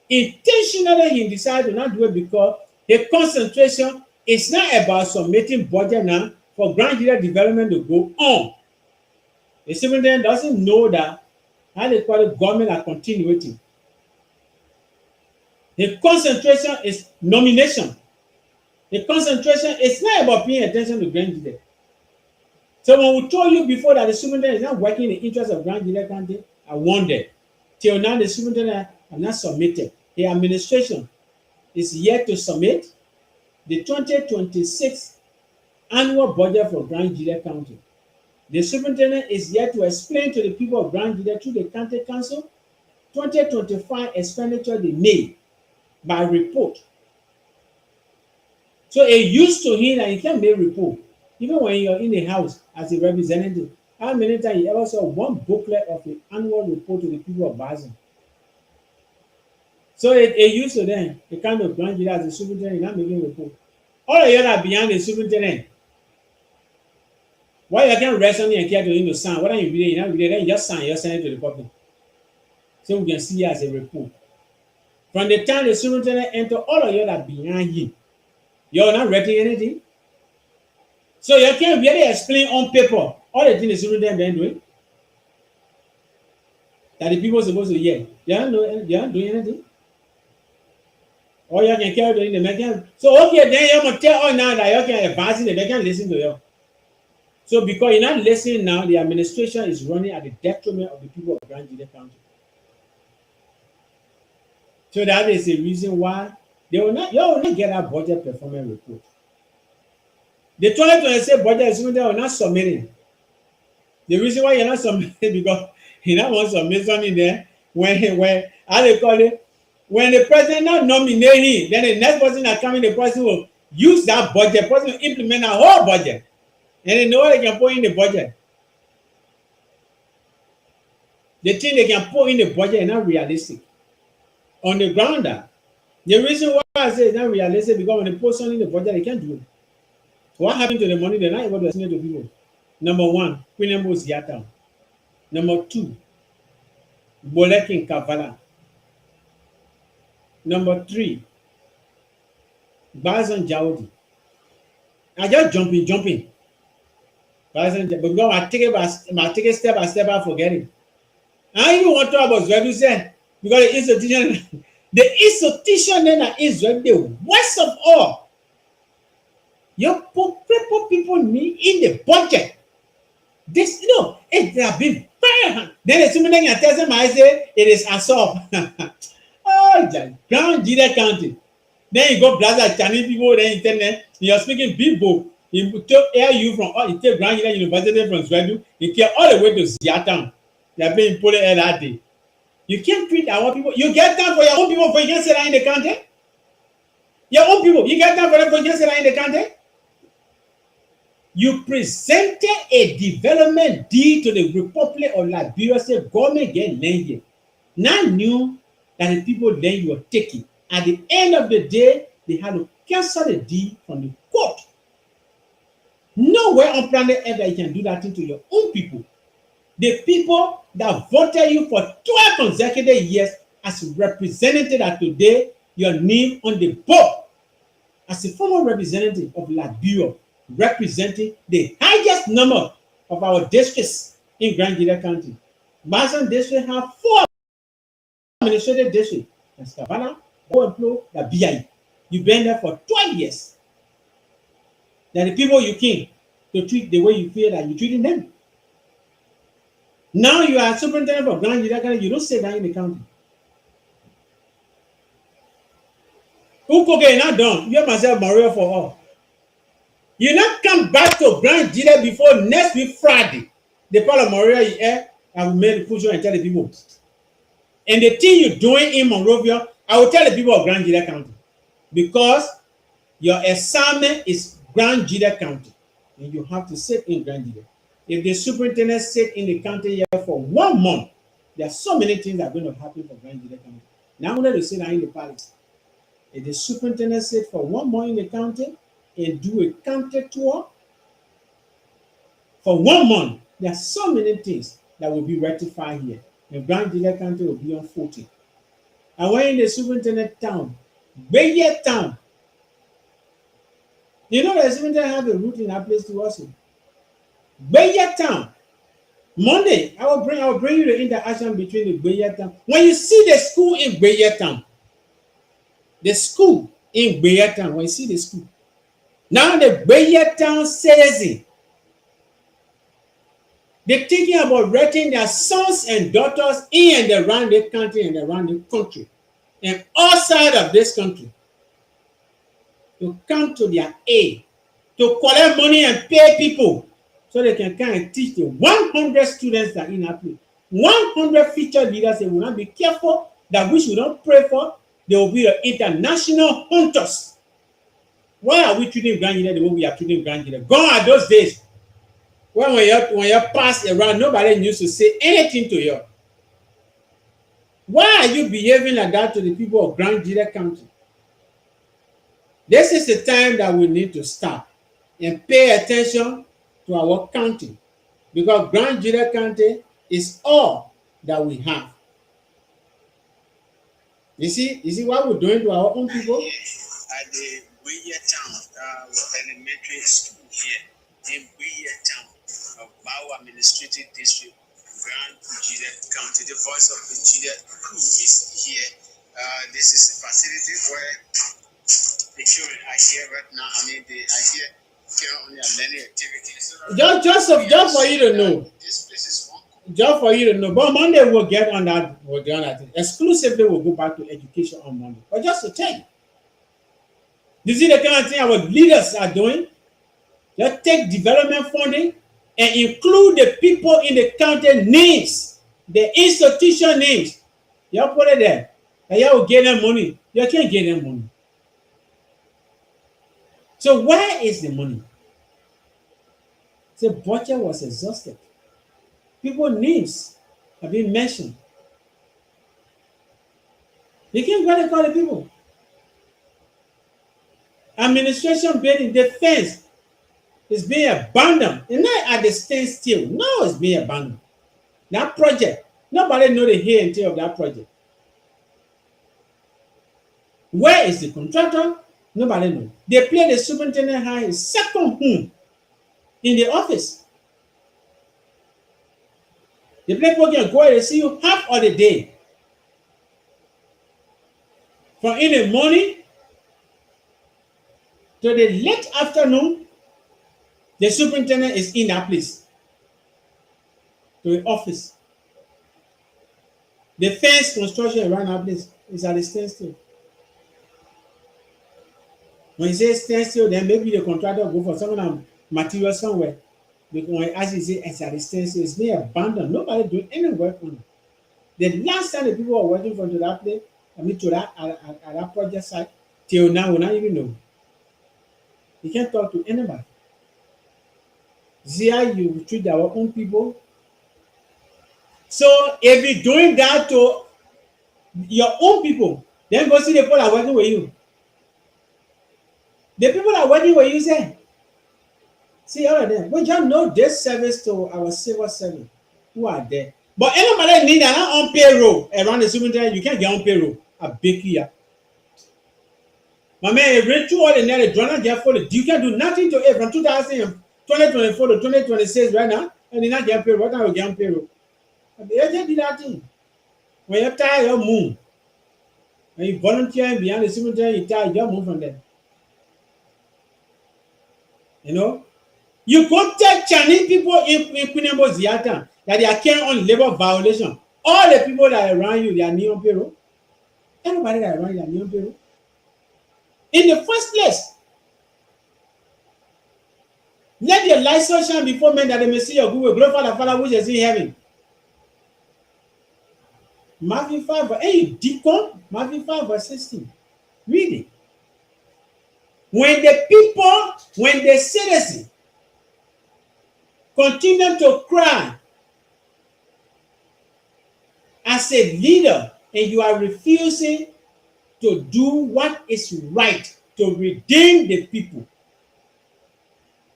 Intentionally, he decided to not do it because the concentration is not about submitting budget now for Grand Jide development to go on. The superintendent doesn't know that how they call it government are continuity. The concentration is nomination. The concentration is not about paying attention to Grand Jide. So when we told you before that the superintendent is not working in the interest of Grand Jide County, I wondered. Till now, the superintendent have not submitted. The administration is yet to submit the 2026 annual budget for Grand Jide County. The superintendent is yet to explain to the people of Grand Jide through the county council 2025 expenditure they made by report. So it used to him that he can make report. Even when you're in the house as a representative, how many times you ever saw one booklet of the annual report to the people of Basin? So it used to them, the kind of Grand Jide as a superintendent, not making report. All of you are behind the superintendent. Why you can't rest on and care to him to sign? What are you reading? You're not reading, then you just sign, you send it to the public. So we can see it as a report. From the time the superintendent enter, all of you are behind him. You're not writing anything. So you can't really explain on paper all the things the superintendent been doing that the people are supposed to hear. You're not doing anything. Or you can carry doing the mechanism. So okay, then you must tell all now that you can advance it, they can listen to you. So because you're not listening now, the administration is running at the detriment of the people of Grand Jide County. So that is the reason why you will not get a budget performance report. The 2026 budget is will not submitting. The reason why you're not submitting because you don't want to submit something there when how they call it, when the president not nominate him, then the next person that coming, the person will use that budget, the person will implement a whole budget. And they know what they can put in the budget. The thing they can put in the budget is not realistic. On the ground, the reason why I say it's not realistic because when they put something in the budget, they can't do it. What happened to the money? They're not able to estimate to people. Number one, Queenemo Ziata. Number two, Bolekin Kavala. Number three, Bazan Jaudi. I just jumping. Because I take it step by step, I forget it. I even want to talk about Israel, said, because the institution then is the worst of all. You put people need in the budget. This, it have been very hard. Then the same thing I tell them, I say, it is assault. Oh, Grand Jide County. Then you go blast Chinese people, then you tell them, you're speaking big book. He take air you from all, he take Grand Jide University from Sweden, he came all the way to Ziatan. They are paying Pole air that day. You can't treat our people. You get time for your own people, but you can't say that in the country. Your own people, you get time for them, but you can't say that in the country. You presented a development deed to the Republic of Liberia, say government get land here. Now knew that the people then you were taking. At the end of the day, they had to cancel the deed from the court. Nowhere on planet Earth that you can do that thing to your own people. The people that voted you for 12 consecutive years as representative that today your name on the board as a former representative of Liberia, representing the highest number of our districts in Grand Jide County. Basin district have 4 administrative districts. That's Savannah, Boemplo, the BI. You've been there for 12 years. Then the people you came to treat the way you feel that you're treating them. Now you are superintendent of Grand Jide County, you don't say that in the county. Okay, not done. You myself Maria for all. You not come back to Grand Jide before next week Friday. The part of Maria here, I will make the push and tell the people. And the thing you're doing in Monrovia, I will tell the people of Grand Jide County. Because your assignment is Grand Jide County. And you have to sit in Grand Jide. If the superintendent sit in the county here for 1 month, there are so many things that are going to happen for Grand Jide County. Now I'm going to sit down in the palace. If the superintendent sit for 1 month in the county and do a county tour for 1 month, there are so many things that will be rectified here. And Grand Jide County will be on 40. And when in the superintendent town, Beye town, you know the superintendent have a route in that place to also. Beye town. Monday, I will bring you the interaction between the Beye town. When you see the school in Beye town, the school in Beye town, when you see the school, now the Beye town citizen, they're thinking about raising their sons and daughters in and around the country and around the country and outside of this country to come to their aid, to collect money and pay people so they can come and teach the 100 students that are in that place. 100 featured leaders, they will not be careful that which we don't pray for, they will be the international hunters. Why are we treating Grand Jide the way we are treating Grand Jide? Gone are those days when you pass around, nobody used to say anything to you. Why are you behaving like that to the people of Grand Jide County? This is the time that we need to stop and pay attention to our county, because Grand Jide County is all that we have. You see what we're doing to our own people? At the Beye town, elementary school here in Beye town of Bawa Administrative District, Grand Jide County. The Voice of Gedeh crew is here. This is the facility where the children are here right now. I mean, they are here carrying on their learning activities. Just for you to know. This place is one. Just for you to know. But Monday we'll get on that. We'll get on that. Exclusively, we'll go back to education on Monday. But just to tell you, you see the kind of thing our leaders are doing? They take development funding and include the people in the county names, the institution names. You put it there. And you will get them money. You can't get them money. So where is the money? The budget was exhausted. People's names have been mentioned. You can't go and call the people. Administration building, defense is being abandoned. It's not at the standstill. No, it's being abandoned. That project, nobody know the here and tail of that project. Where is the contractor? Nobody knows. They play the superintendent high his second home in the office. The people can go and see you half of the day. From in the morning to the late afternoon, the superintendent is in that place, to the office. The fence construction around that place is at the standstill. When you say standstill, then maybe the contractor go for some of the material somewhere. Because when as you say it's at the standstill, it's being abandoned. Nobody doing any work on it. The last time the people were working from to that place, I mean to that at that project site, till now we not even know. You can't talk to anybody. See how you treat our own people. So if you're doing that to your own people, then go see the people that are working with you. The people that are working with you say, see all of them. We just know this service to our civil servants who are there. But anybody need an on payroll around the superintendent, you can't get on payroll. A big here. My man, if you all the net, you can do nothing to it from 2024 to 2026 right now, and you're not getting payroll. What time you get on payroll? They just did that thing. When you're tired, you move. When you volunteer behind the superintendent, you're tired, you move from there. You know? You go tell Chinese people in Quinebo Ziatan that they are carrying on labor violation. All the people that are around you, they are neon payroll. Anybody that are around you, they are neon payroll. In the first place, let your light so shine before men that they may see your good will. Glorify the Father which is in heaven. Matthew 5, hey, deacon, Matthew 5, verse 16. Read it. When the people, when the citizens continue to cry as a leader and you are refusing to do what is right to redeem the people,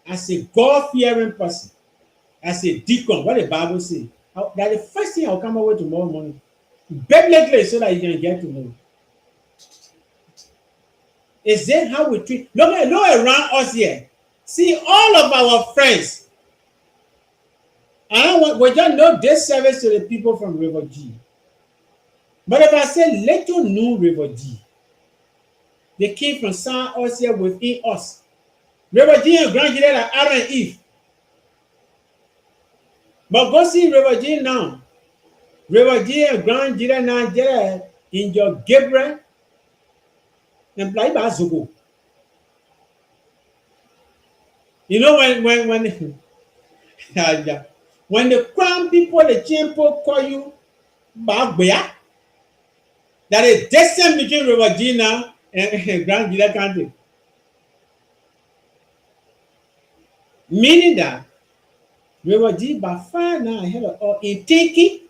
as a God-fearing person, as a deacon, what the Bible says, that the first thing I'll come over tomorrow morning, biblically, so that you can get to know. Is that how we treat? Look around us here. See all of our friends. We just know this service to the people from River G. But if I say little new River G, they came from South us here within us. River G and Grand Gila are Adam and Eve. But go see River G now. River G and Grand Gila now there in your Gabriel and Plaiba Zogo. You know when the crown people, the champion call you Bagbea, that is distant between River G now and Grand Gila County. Meaning that River G by far now ahead of all in thinking,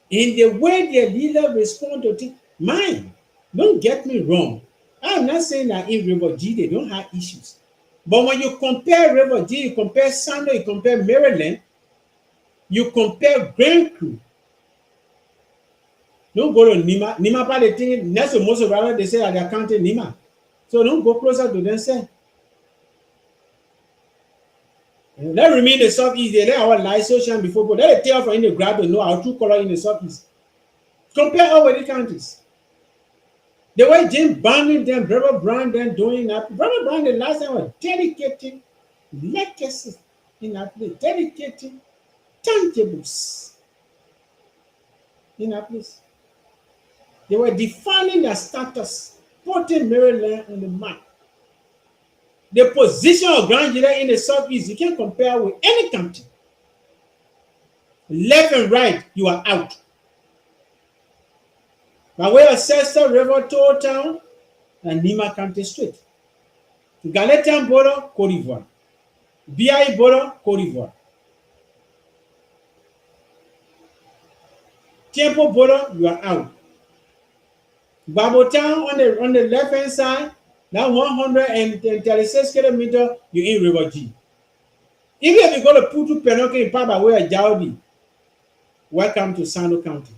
in the way their leader respond to things. Mine, don't get me wrong. I'm not saying that in River G they don't have issues. But when you compare River G, you compare Sando, you compare Maryland, you compare Grand Crew. Don't go to Nima. Nima, by the thing, that's the most of it, they say at their county Nima. So don't go closer to them, say. Let remain the southeast, they let our light so shine before, but let it tell from in the grab to know our true color in the southeast. Compare all with the counties. The way Jim Banding them, Brother Brandon doing that. Brother Brandon last time was dedicating legacy in that place, dedicating tangibles in that place. They were defining their status, putting Maryland on the map. The position of Grand Gila in the southeast, you can't compare with any county. Left and right, you are out. By way of Cester River, Toll Town, and Nima County Street. Galetian border, Côte d'Ivoire. BI border, Côte d'Ivoire. Temple border, you are out. Babo Town on the left hand side, now 136 kilometers, you're in River G. Even if you go to Putu Penoke in Papa way of Jaudi, welcome to Sando County.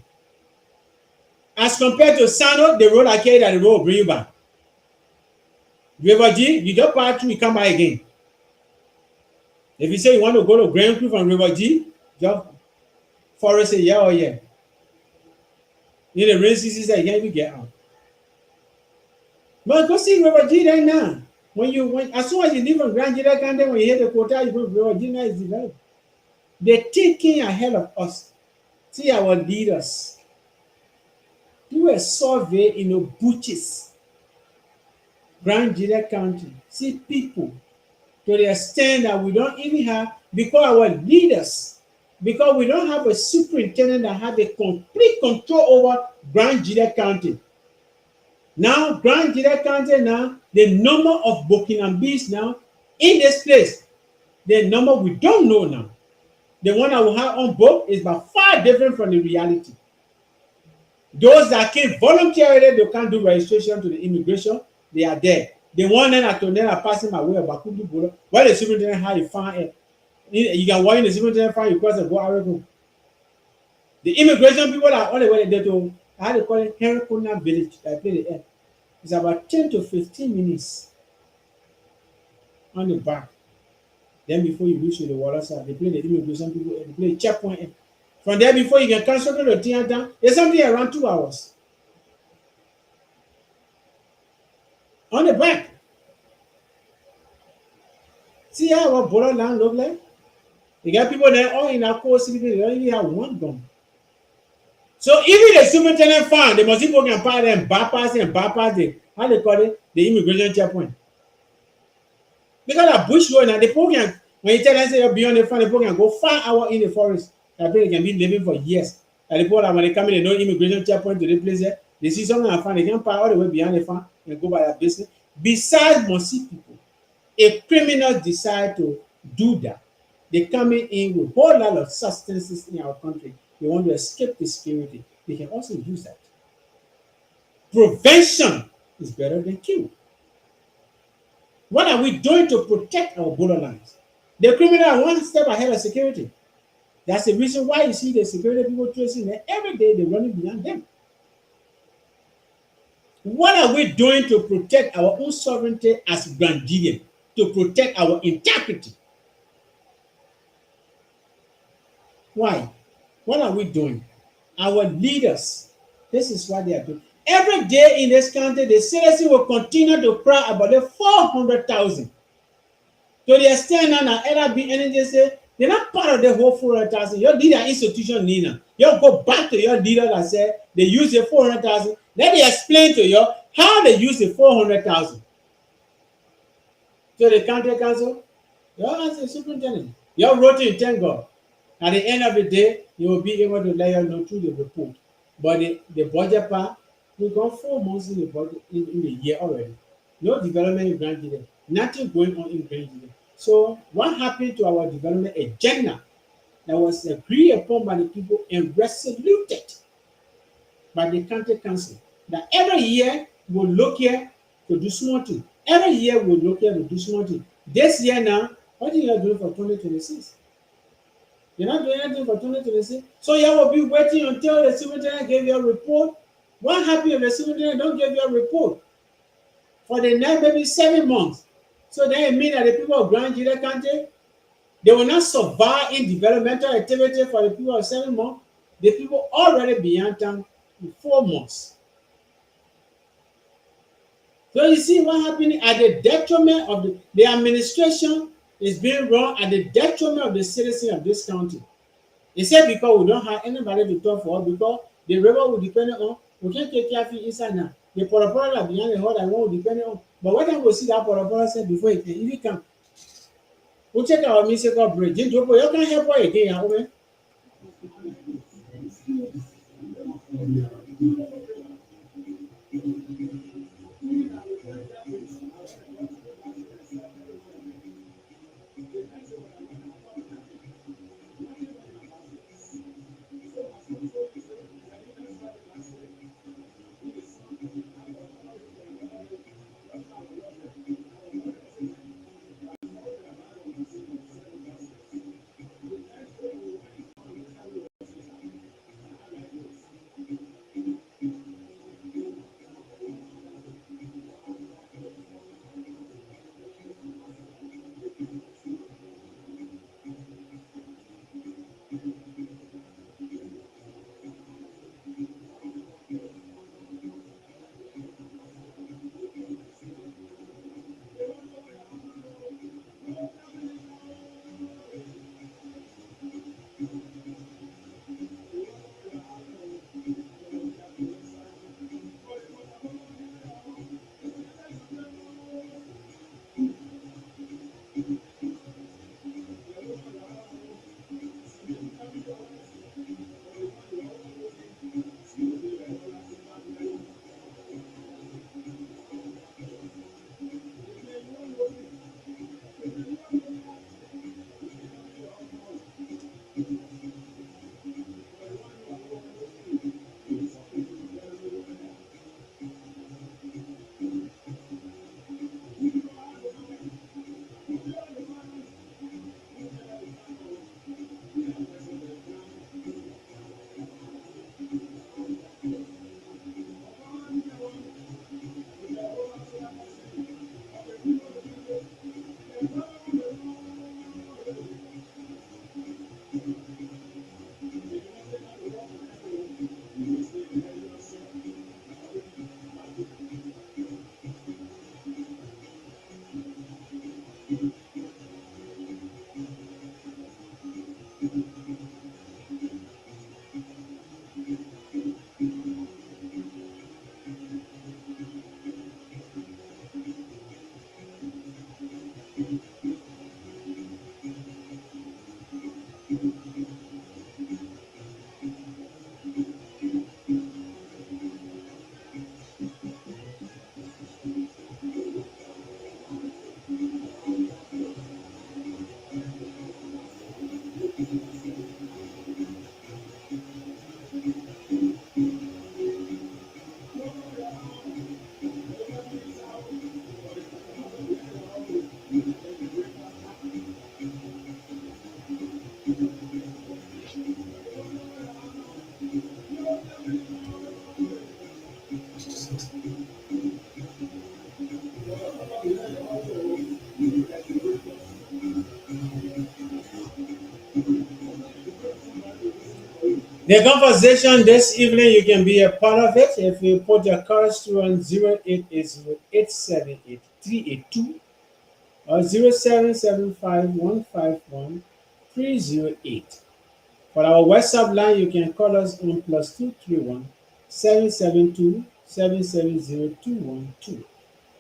As compared to Sando, the road I carry that the road will bring you back. River G, you just pass through, you come back again. If you say you want to go to Grand Crew from River G, just forest say yeah or yeah. In the rain season, say yeah, you get out. But go see River G right now. As soon as you leave from Grand Gila County, when you hit the quota, you go to River G now is developed. They're thinking ahead of us. See our leaders. Do a survey in the butches, Grand Gila County. See people to the extent that we don't even have, because our leaders, because we don't have a superintendent that has a complete control over Grand Gila County. Now, Grand Gila County now, the number of Burkinabes now in this place, the number we don't know now. The one that we have on board is by far different from the reality. Those that came voluntarily, they can't do registration to the immigration, they are there. The one that are passing my way of Bakudu Bolo, where the superintendent had a fine, you can walk in the superintendent fine, you cross and go Arago. The immigration people are on the way there to, I had to call it Herikona village. I played the air. It's about 10 to 15 minutes on the back. Then before you reach to the water side, they play the immigration people, they play checkpoint. From there, before you can cancel to the theater, there's something around 2 hours. On the back. See how our borderland look like? You got people there all in our core city, they only have one gun. So even the superintendent found, they must people can buy them bypass and bypass the, how they call it, the immigration checkpoint. Because that bush road now, the people can, when you tell them say you're beyond the farm, the people can go 5 hours in the forest. That they can be living for years. And the people that when they come in, they know immigration checkpoint to the place there. They see something and find, they can park all the way behind the farm and go by their business. Besides must see people, a criminal decide to do that. They're coming in with a whole lot of substances in our country. They want to escape the security. They can also use that. Prevention is better than cure. What are we doing to protect our borderlands? The criminal are one step ahead of security. That's the reason why you see the security people tracing them every day. They're running behind them. What are we doing to protect our own sovereignty as Nigerian? To protect our integrity? Why? What are we doing? Our leaders, this is what they are doing. Every day in this country, the citizens will continue to cry about the 400,000. To the extent now, either be energy say, they're not part of the whole 400,000. Your leader institution, Nina. You go back to your leader and say they use the 400,000. Let me explain to you how they use the 400,000. So the county council, you ask the superintendent. You wrote it, thank God. At the end of the day, you will be able to let you know through the report. But the budget part, we've gone 4 months in the budget in the year already. No development in Grand Guinea. Nothing going on in Grand Guinea. So what happened to our development agenda that was agreed upon by the people and resoluted by the county council that every year we'll look here to do small thing. Every year we'll look here to do small thing. This year now, what are you doing for 2026? You're not doing anything for 2026. So you will be waiting until the superintendent gave you a report. What happened if the superintendent don't give you a report for the next maybe 7 months? So then it means that the people of Grand Guinea County, they will not survive in developmental activity for the people of 7 months. The people already beyond town in 4 months. So you see what happened at the detriment of the administration is being run at the detriment of the citizens of this county. They said because we don't have anybody to talk for us because the river will depend on, we can't take care of it inside now. The porapora are behind the hole and one will depend on. But what time we see that porapora said before it can, if it can, we'll check our musical bridge. You can help her again, okay? The conversation this evening, you can be a part of it if you put your cards through on 0880-878-382 or 0775-151-308. For our WhatsApp line, you can call us on +231-772-770-212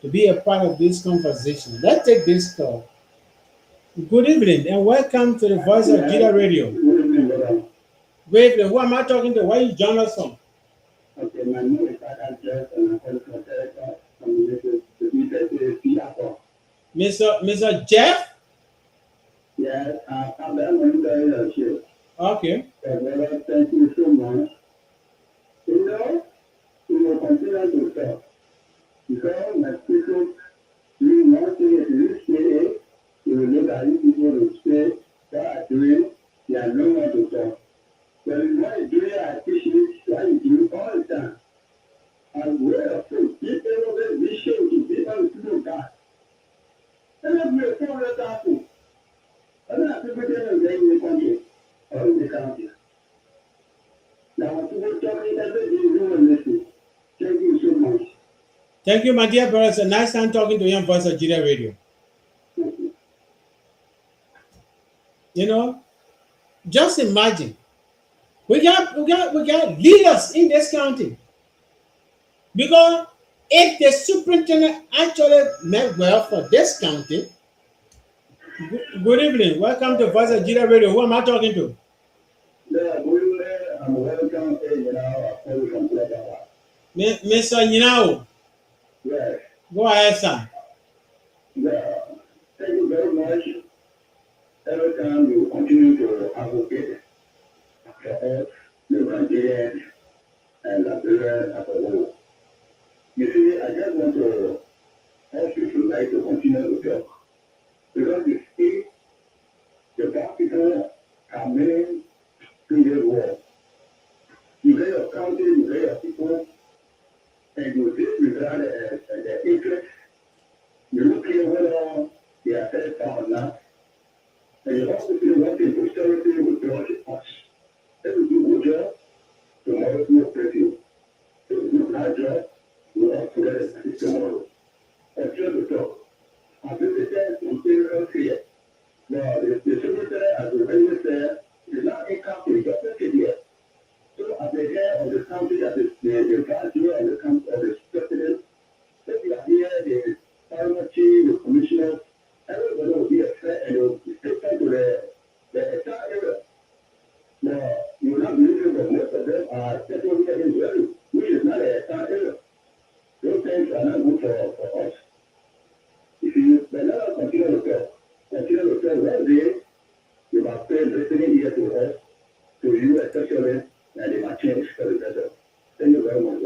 to be a part of this conversation. Let's take this call. Good evening and welcome to the Voice of Gedeh Radio. Good evening. Who am I talking to? Where you join us from? Okay, my name is Adam Jeff, and I'm calling from America, from the Singapore. Mr. Jeff? Yes, I'm going to tell you. Okay. Well, thank you so much. We will continue to talk. Because my people, we want to say, we will look at you people who say, what are doing, they are no one to talk. But what you do, I appreciate what you do all the time. And we're also people over we show to people who God. And then we're 400,000. And then people tell them in the country or in the county. Now, people talking everything you do and listen. Thank you so much. Thank you, my dear brother. It's a nice time talking to you on Voice of Gedeh Radio. You know, just imagine we got leaders in this county because if the superintendent actually meant well for this county. Good evening. Welcome to Voice of Gedeh Radio. Who am I talking to? Yeah, I'm welcome from Mr. Nyinao. Yes. Go ahead, sir. Yeah. Thank you very much. Every time you continue to advocate for us, the Nigerians and Nigeria as a whole. You see, I just want to ask you tonight to continue to talk. Because you see, the black people are many in the world. You get your country, you get your people, and you disregard the interest. You look here whether they are satisfied or not. And you also see what the posterity will do to us. If we do a good job, tomorrow we will praise you. If we do a bad job, we will also get it tomorrow. And just to talk. I visited some serious here. Now, the secretary, as the already said, is not income to the government yet. So, at the head of the country, at the graduate of the country, of the president, if you are here, the parliament chief, the commissioners, everybody will be a threat and will be taken to the entire area. Now, you will not believe it, but most of them are settled here in Israel, which is not the entire area. Those things are not good for us. If you let us continue to talk, one day, you must pay listening here to us, to you especially, and they must change for the better. Thank you very much.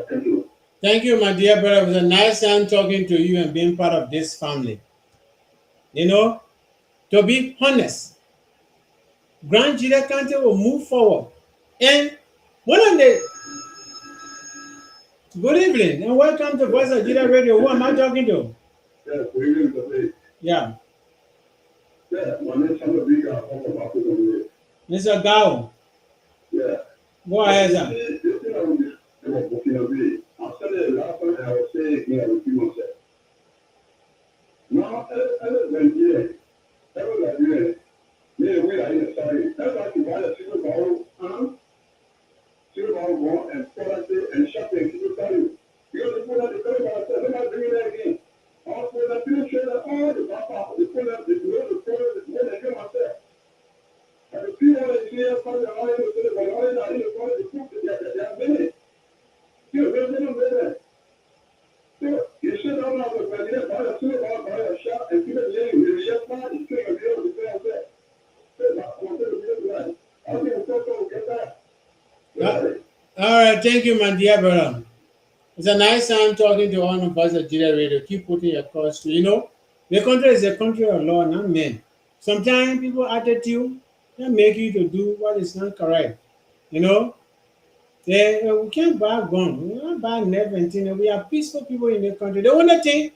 Thank you. Thank you, my dear brother. It was a nice time talking to you and being part of this family. You know, to be honest, Grand Gedeh County will move forward. And one of the good evening and welcome to Voice of Gedeh Radio. Who am I talking to? Yeah, good evening. Yeah. Yeah, my name is somebody about Mr. Gao. Yeah. Go ahead, sir. This thing I was I said it last time I was saying here with you myself. Now, Nigeria, me we are in the study. That's why you buy a silver ball and policy and shopping to study. Because the people that the study about they're not doing that again. Also, the future that all the papa, the people that the give myself. And the people that see us from the oil, the oil, I need to call the food that they are many. You know, so you should not have a president buy a silver ball, buy a shop, and keep it laying with a shop man, it's going to be able to sell that. All right, thank you, my dear brother. It's a nice time talking to all of us at Gedeh Radio. Keep putting your calls through. You know, the country is a country of law, not men. Sometimes people attitude they make you to do what is not correct. You know, we can't buy gun, we can't buy everything. We are peaceful people in the country. The only thing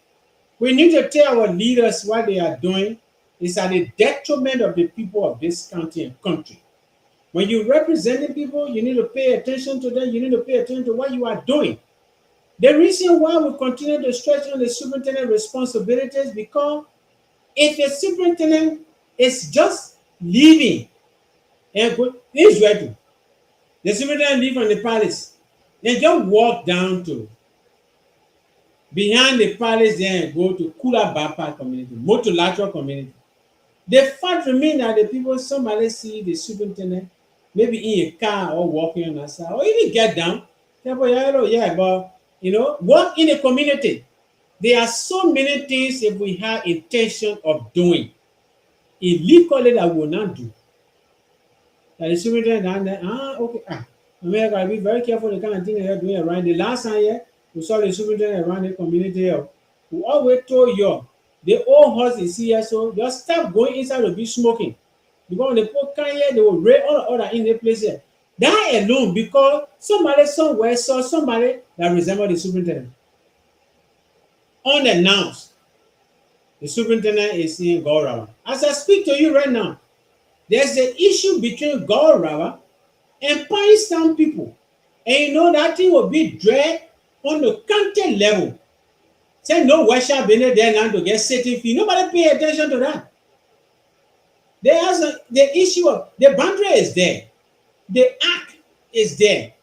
we need to tell our leaders what they are doing is at the detriment of the people of this county and country. When you're representing people, you need to pay attention to them. You need to pay attention to what you are doing. The reason why we continue to stretch on the superintendent responsibilities because if a superintendent is just leaving and he's ready, the superintendent leave from the palace, then just walk down to behind the palace there and go to Kula Bapa community, multilateral community. The fact remains that the people, somebody see the superintendent, maybe in a car or walking on the side, or even get down, yeah, but work in the community. There are so many things if we have intention of doing illegally that we will not do. That the superintendent down there, okay, I mean, I gotta be very careful the kind of thing they're doing around. The last time here, we saw the superintendent around the community here. We always told you, the old horse is here, so just stop going inside to be smoking. Because when they put can here, they will raid all the other in the place here. That alone, because somebody somewhere saw somebody that resembled the superintendent. Unannounced, the superintendent is in Gaurawa. As I speak to you right now, there's an issue between Gaurawa and Pakistan people. And you know that thing will be dragged on the county level. Say no worship in there now to get certain fee. Nobody pay attention to that. There's the issue of the boundary is there. The ark is there.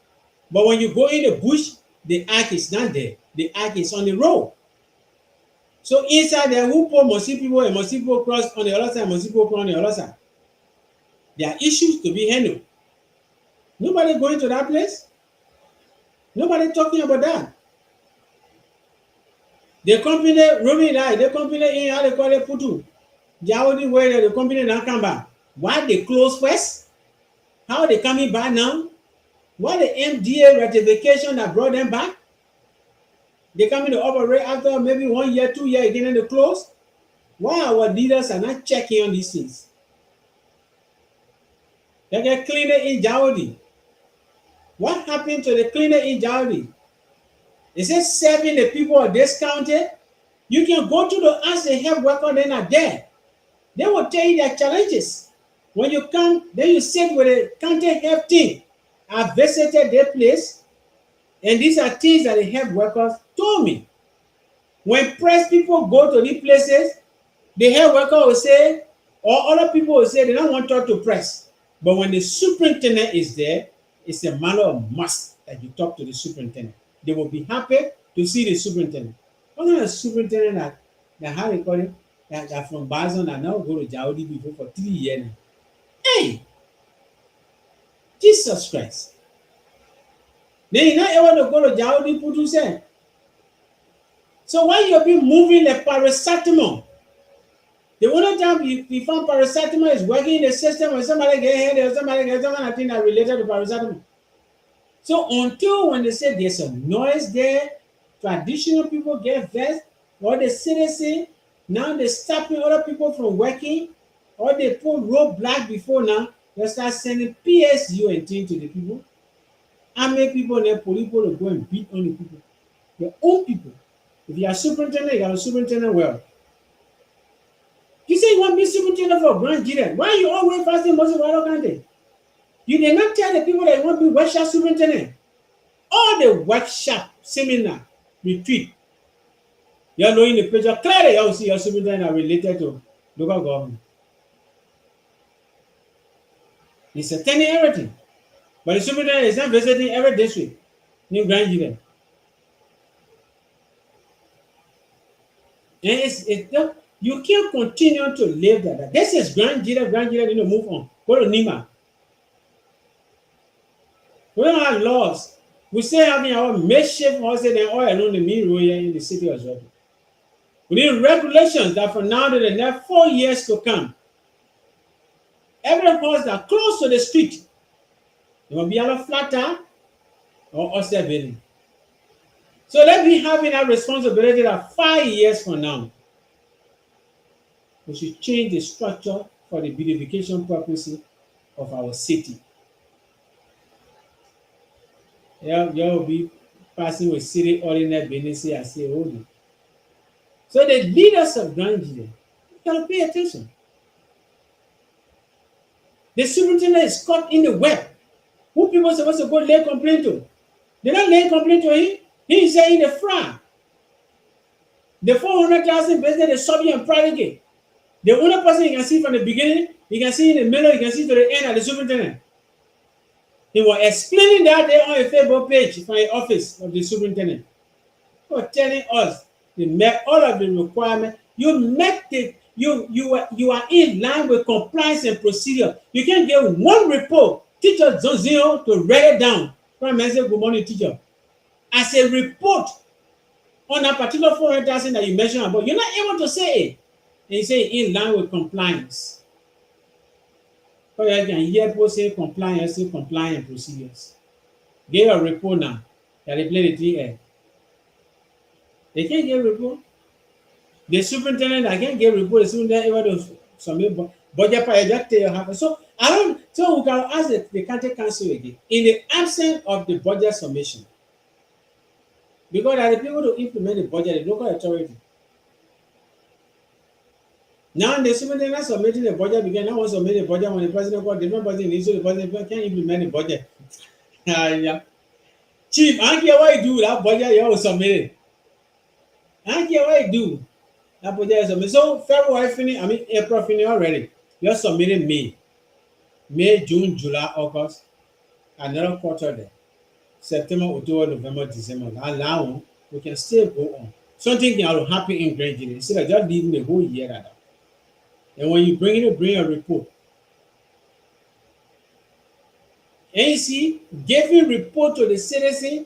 But when you go in the bush, the ark is not there. The ark is on the road. So inside there, who put must see people and must see people cross on the other side, must see people cross on the other side. There are issues to be handled. Nobody going to that place. Nobody talking about that. The company roaming that, the company in how they call it Putu. Jaudi where the company now come back. Why they close first? How they coming back now? Why the MDA ratification that brought them back? They coming to operate after maybe 1 year, 2 years again and they close? Why our leaders are not checking on these things? They get cleaner in Jaudi. What happened to the cleaner in Jaudi? Is it serving the people of this county? You can go to the ask the health worker, they're not there. They will tell you their challenges. When you come, then you sit with the county health team. I visited their place, and these are things that the health workers told me. When press people go to these places, the health worker will say, or other people will say they don't want to talk to press. But when the superintendent is there, it's a matter of must that you talk to the superintendent. They will be happy to see the superintendent. What kind of superintendent that how they call it, that from Bazan that now go to Jaudi before for 3 years now? Hey, Jesus Christ. Then you're not able to go to Jaudi Putu say. So why you be moving the paracetamol? The only time you found paracetamol is working in the system when somebody get headache or somebody get some kind of thing that related to paracetamol. So until when they say there's a noise there, traditional people get vexed, or the citizen, now they're stopping other people from working, or they put roadblock before now, they start sending PSU and things to the people. How many people and then police people to go and beat on the people? Your own people. If you are superintendent, you are a superintendent well. You say you want to be superintendent for Grand Gideon. Why are you always fasting most of our country? You did not tell the people that you want to be workshop superintendent. All the workshop, seminar, retreat, you're knowing the picture clearly, you'll see your superintendent are related to local government. He's attending everything. But the superintendent is not visiting every district in Grand Gideon. And you can't continue to live that. This is Grand Gideon, need to move on. Go to Nima. We don't have laws. We still having our makeshift houses and all along the main road here in the city as well. We need regulations that from now to the next 4 years to come, every house that close to the street, it will be either flatter or upstairs building. So let's be having that responsibility that 5 years from now, we should change the structure for the beautification purposes of our city. You'll be passing with city ordinary business and say, holy. So the leaders of Grand Gideon, you gotta pay attention. The superintendent is caught in the web. Who people supposed to go lay complaint to? They're not laying complaint to him. He is saying the fraud. The 400,000 business, the subject and private gate. The only person you can see from the beginning, you can see in the middle, you can see to the end of the superintendent. He was explaining that day on a Facebook page from the office of the superintendent. He was telling us they met all of the requirements. You met the you are in line with compliance and procedure. You can't get one report. Teacher zero to write it down. Prime Minister, good morning, teacher. As a report on a particular 400,000 that you mentioned about, you're not able to say it. And you say in line with compliance. But you can hear people say compliance, say compliant procedures. Get a report now. That they play the TA. They can't get a report. The superintendent, I can't get a report. The superintendent able to submit budget per just tell you happen. So I don't. So we can ask the county council again in the absence of the budget submission, because there are the people to implement the budget, the local authority. Now the superintendent submitting the budget because now want to submit the budget when the president got different budget in, so the president can't implement the budget. Yeah. Chief, I don't care what you do, that budget you will submit it. I don't care what you do. That budget is submitted. So February finish, April finish already. You're submitting May, June, July, August, another quarter there. September, October, November, December. Allow we can still go on. Something can happen in gradually instead of just leaving the whole year like that. And when you bring a report. And you see, giving report to the citizen,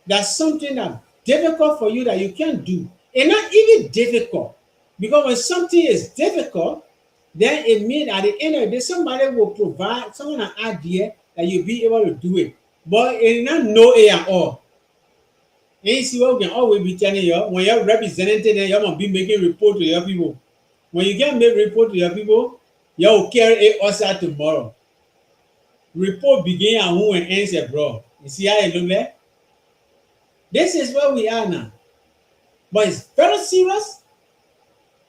that's something that's difficult for you that you can't do. And not even difficult. Because when something is difficult, then it means at the end of the day, somebody will provide someone an idea that you'll be able to do it. But it's not know it at all. And you see what we can always be telling you, when you're representing them, you must be making report to your people. When you can make report to your people, you will carry it outside tomorrow. Report begin at home and ends abroad. You see how it look like? This is where we are now. But it's very serious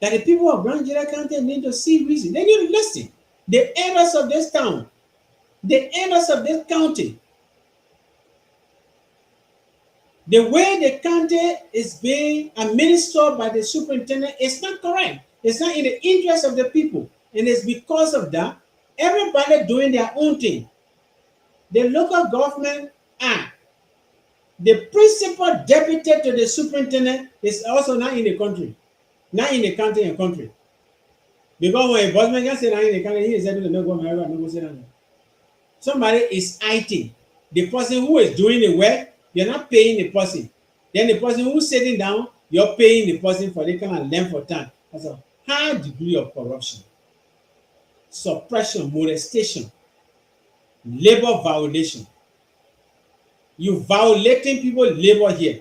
that the people of Grand Jira County need to see reason. They need to listen. The elders of this town, the elders of this county, the way the county is being administered by the superintendent is not correct. It's not in the interest of the people. And it's because of that, everybody doing their own thing. The local government act, the principal deputy to the superintendent is also not in the country, not in the county and country. Because when a bossman can say that in the county, he is able to make one negotiate. Somebody is IT. The person who is doing the work, you're not paying the person. Then the person who's sitting down, you're paying the person for the kind of length of time. That's a high degree of corruption, suppression, molestation, labor violation. You violating people labor here.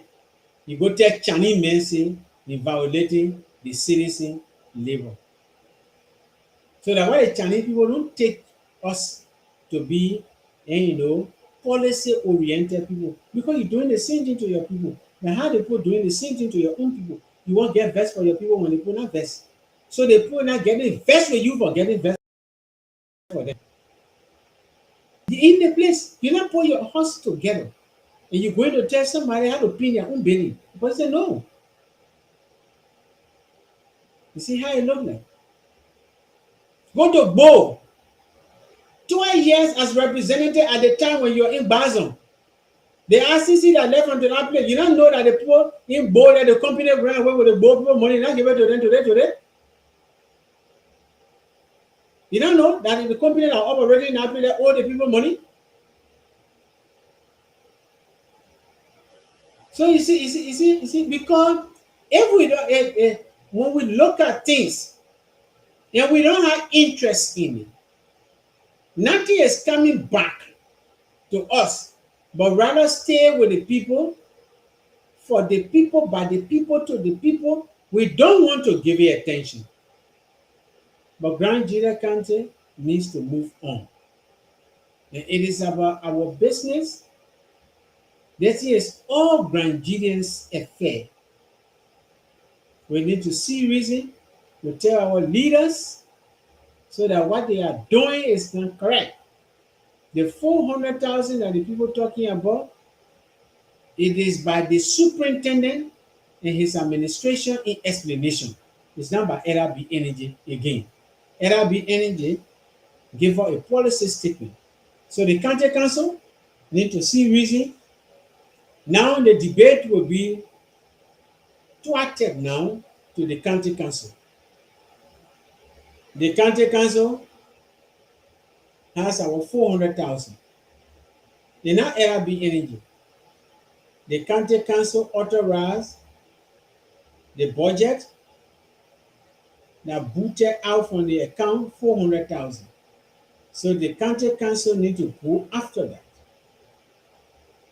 You go tell Chinese men say you violating the citizen labor. So that's why the Chinese people don't take us to be, policy oriented people, because you're doing the same thing to your people. And how the people doing the same thing to your own people? You won't get vest for your people when they put not vest. So they put not getting vest for you for getting vest for them. In the place, you not put your house together and you're going to tell somebody how to pin their own belly. But say no. You see how it look like? Go to Bo. 12 years as representative at the time when you're in Bazon. The RCC that left from the place, you don't know that the people in Bo that the company ran away with the Bo people money, not give it to them today. You don't know that the company that are operating in that owe the people money. So you see, because if we don't, when we look at things and we don't have interest in it, nothing is coming back to us, but rather stay with the people, for the people, by the people, to the people. We don't want to give it attention. But Grand Jira County needs to move on. And it is about our business. This is all Grandians affair. We need to see reason. We tell our leaders, so that what they are doing is not correct. The 400,000 that the people talking about, it is by the superintendent and his administration in explanation. It's not by LRB Energy again. LRB Energy give out a policy statement. So the county council need to see reason. Now the debate will be thwarted now to the county council. The county council has our 400,000. They now LRB Energy. The county council authorized the budget that booted out from the account 400,000. So the county council need to go after that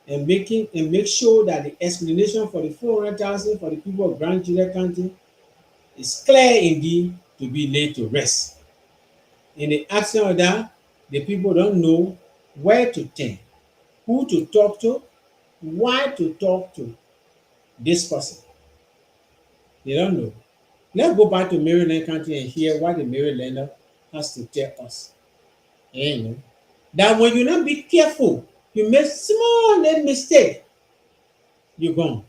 and make sure that the explanation for the 400,000 for the people of Grand Julia County is clear indeed to be laid to rest. In the absence of that, the people don't know where to turn, who to talk to, why to talk to this person. They don't know. Let's go back to Maryland County and hear what the Marylander has to tell us. You know, that when you not be careful, you make small little mistake, you're gone.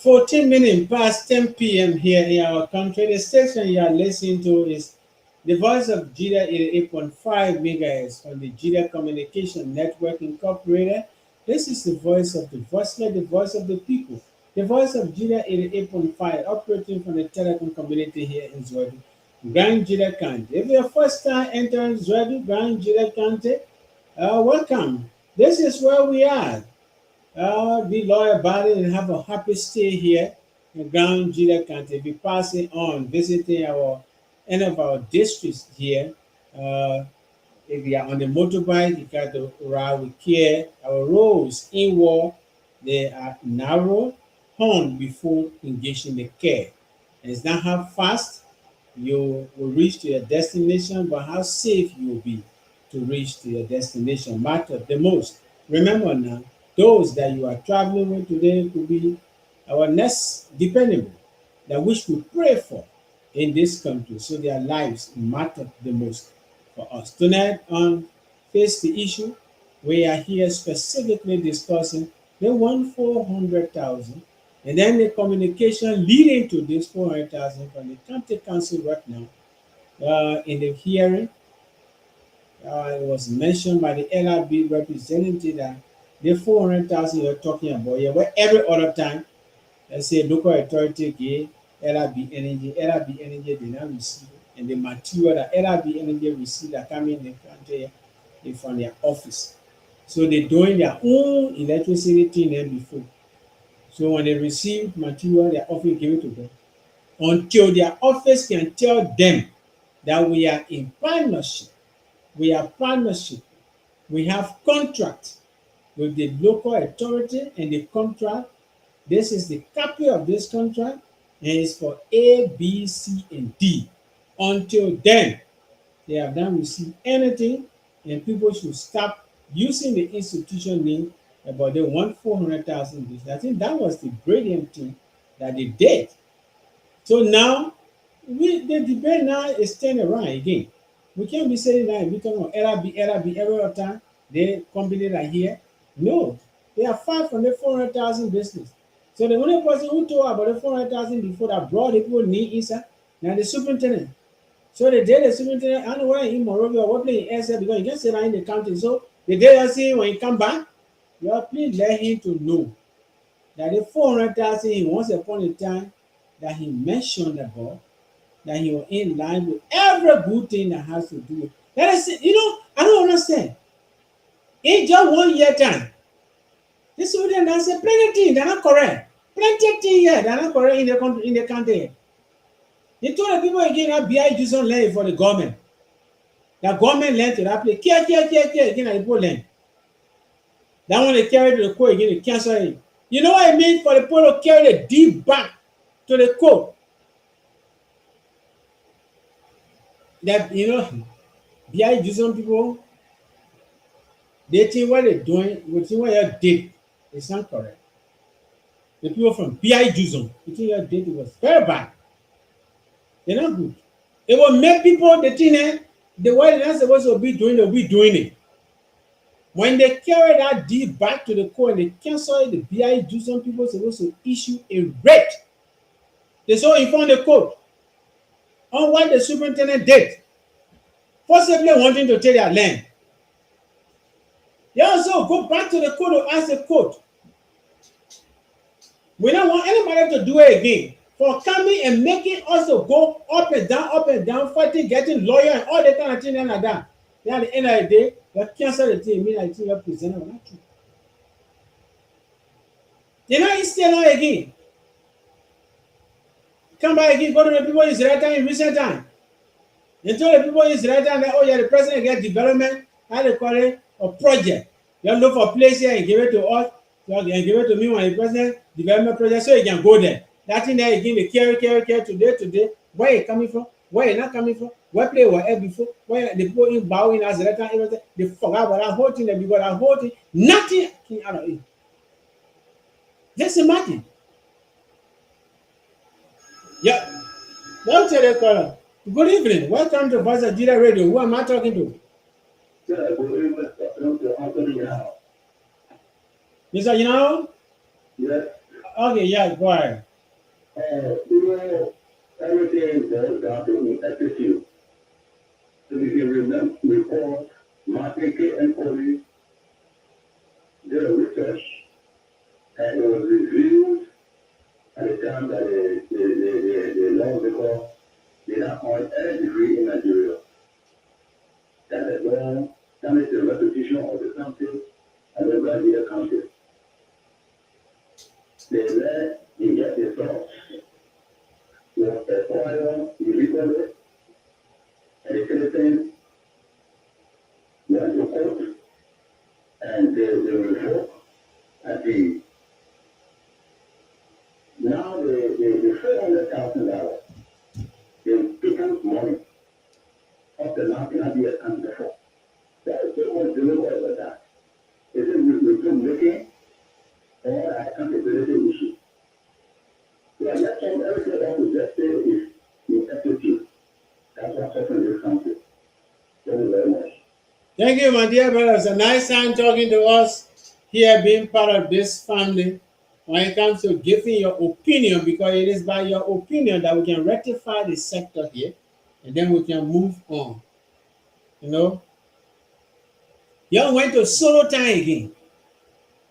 14 minutes past 10 p.m. here in our country. The station you are listening to is the Voice of Gedeh 88.5 megahertz from the Gedeh Communication Network Incorporated. This is the voice of the voiceless, the voice of the people. The Voice of Gedeh 88.5 operating from the telecom community here in Zwedu, Grand Gedeh County. If you're first time entering Zwedu, Grand Gedeh County, welcome. This is where we are. Be loyal about it and have a happy stay here in Grand Gedeh County. Be passing on, visiting any of our districts here. Uh, if you are on the motorbike, you got to ride with care. Our roads in war, they are narrow, horn before engaging the care. And it's not how fast you will reach to your destination, but how safe you will be to reach to your destination matter the most. Remember now, those that you are traveling with today could be our next dependable that we should pray for in this country so their lives matter the most for us. Tonight on Face the Issue, we are here specifically discussing the 400,000 and then the communication leading to this 400,000 from the county council right now. In the hearing, it was mentioned by the LRB representative that the 400,000 you're talking about, yeah, where every other time, let's say local authority gave LRB energy did not receive, and the material that LRB energy received that come in the country from their office. So they're doing their own electricity thing then before. So when they receive material, their office give it to them. Until their office can tell them that we are in partnership, we have partnership, we have contract with the local authority and the contract. This is the copy of this contract and it's for A, B, C, and D. Until then, they have not received anything and people should stop using the institution name about they want 400,000 business. I think that was the brilliant thing that they did. So now the debate now is turning around again. We can't be saying that we talking about LRB every other time they company are here. No, they are far from the 400,000 business. So the only person who told about the 400,000 before that brought the people need inside now the superintendent. So the day the superintendent, I know where in Morovia or what play in SF because he just sit down in the county. So the day I see when he come back, you are please let him to know that the 400,000 he once upon a time that he mentioned about that he was in line with every good thing that has to do with. That is, I don't understand. In just 1 year time, this student has said plenty things that are not correct. Plenty things here that are not correct in the country. They told the people again that BI do some land for the government. The government land to that place. Care, again, and people land. That one they carry to the court again, they cancel it. You know what I mean for the people to carry the deed back to the court? That, BI do some people, they think what they're doing, what you did is not correct. The people from BI Juzon, you think your did it was very bad. They're not good. It will make people the thing the way they're not supposed to be doing, they'll be doing it. When they carry that deed back to the court and they cancel it, the BI Juzon people are supposed to issue a rate. They so inform the court on what the superintendent did, possibly wanting to take their land. They also go back to the court to ask the court. We don't want anybody to do it again. For coming and making us to go up and down, fighting, getting lawyer and all that kind of thing like that. Then at the end of the day, you cancel the thing, mean I think you're presenting not true. They're not still now again. Come back again, go to the people in Israel time in recent time. They told the people in Israel time that, oh yeah, the president get development, how they call it, a project. You look for a place here and give it to us, and give it to me when the president development project so you can go there. That thing there again, they carry today. Where you coming from? Where you not coming from? Where play were before? Where the people in bowing as the time everything, they forgot about that whole thing, because that whole thing, nothing came out of it. Just imagine. Yeah. Don't tell the caller. Good evening. Welcome to Voice of Gedeh Radio. Who am I talking to? Mr. Yinao? Yes. Okay, yeah, go ahead. Everything boils down to attitude. So if you remember, recall, Martin K. and Cody did a research, and it was revealed at the time that the law because they not on any degree in Nigeria. That the law damaged the reputation of the country and the Nigeria country. They let inject the source was acquired illegally, and the citizens went to court, and they revoked at the now the $400,000 in people's money up to now cannot be accounted for. That is what was delivered with that. Is it resume looking or accountability issue? So I just told everything about to just say is ineffective. That's what's happening in this country. Thank you very much. Thank you, my dear brother. It's a nice time talking to us here, being part of this family. When it comes to giving your opinion, because it is by your opinion that we can rectify the sector here, and then we can move on. You know, you went to solo time again.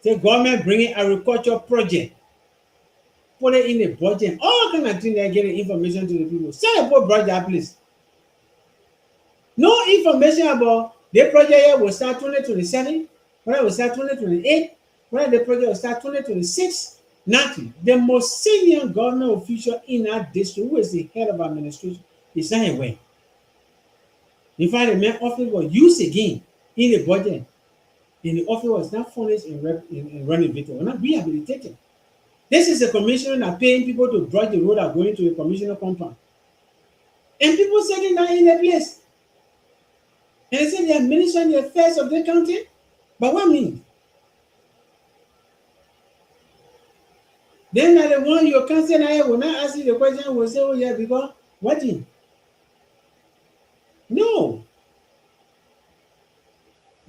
The government bringing agriculture project, put it in the budget, all kind of things. They're getting information to the people. Send a poor project, please. No information about the project here will start 2027, whether it will start 2028, whether the project will start 2026. Nothing. The most senior government official in our district, who is the head of administration, is not aware. In fact, the main office was used again in the budget, and the office was not furnished in renovated, or not rehabilitated. This is a commissioner that paying people to brush the road are going to a commissioner compound. And people sitting down in the place. And they say they are ministering the affairs of the county. But what means? Then the one your council will not ask you the question, will say, oh yeah, because what in? No.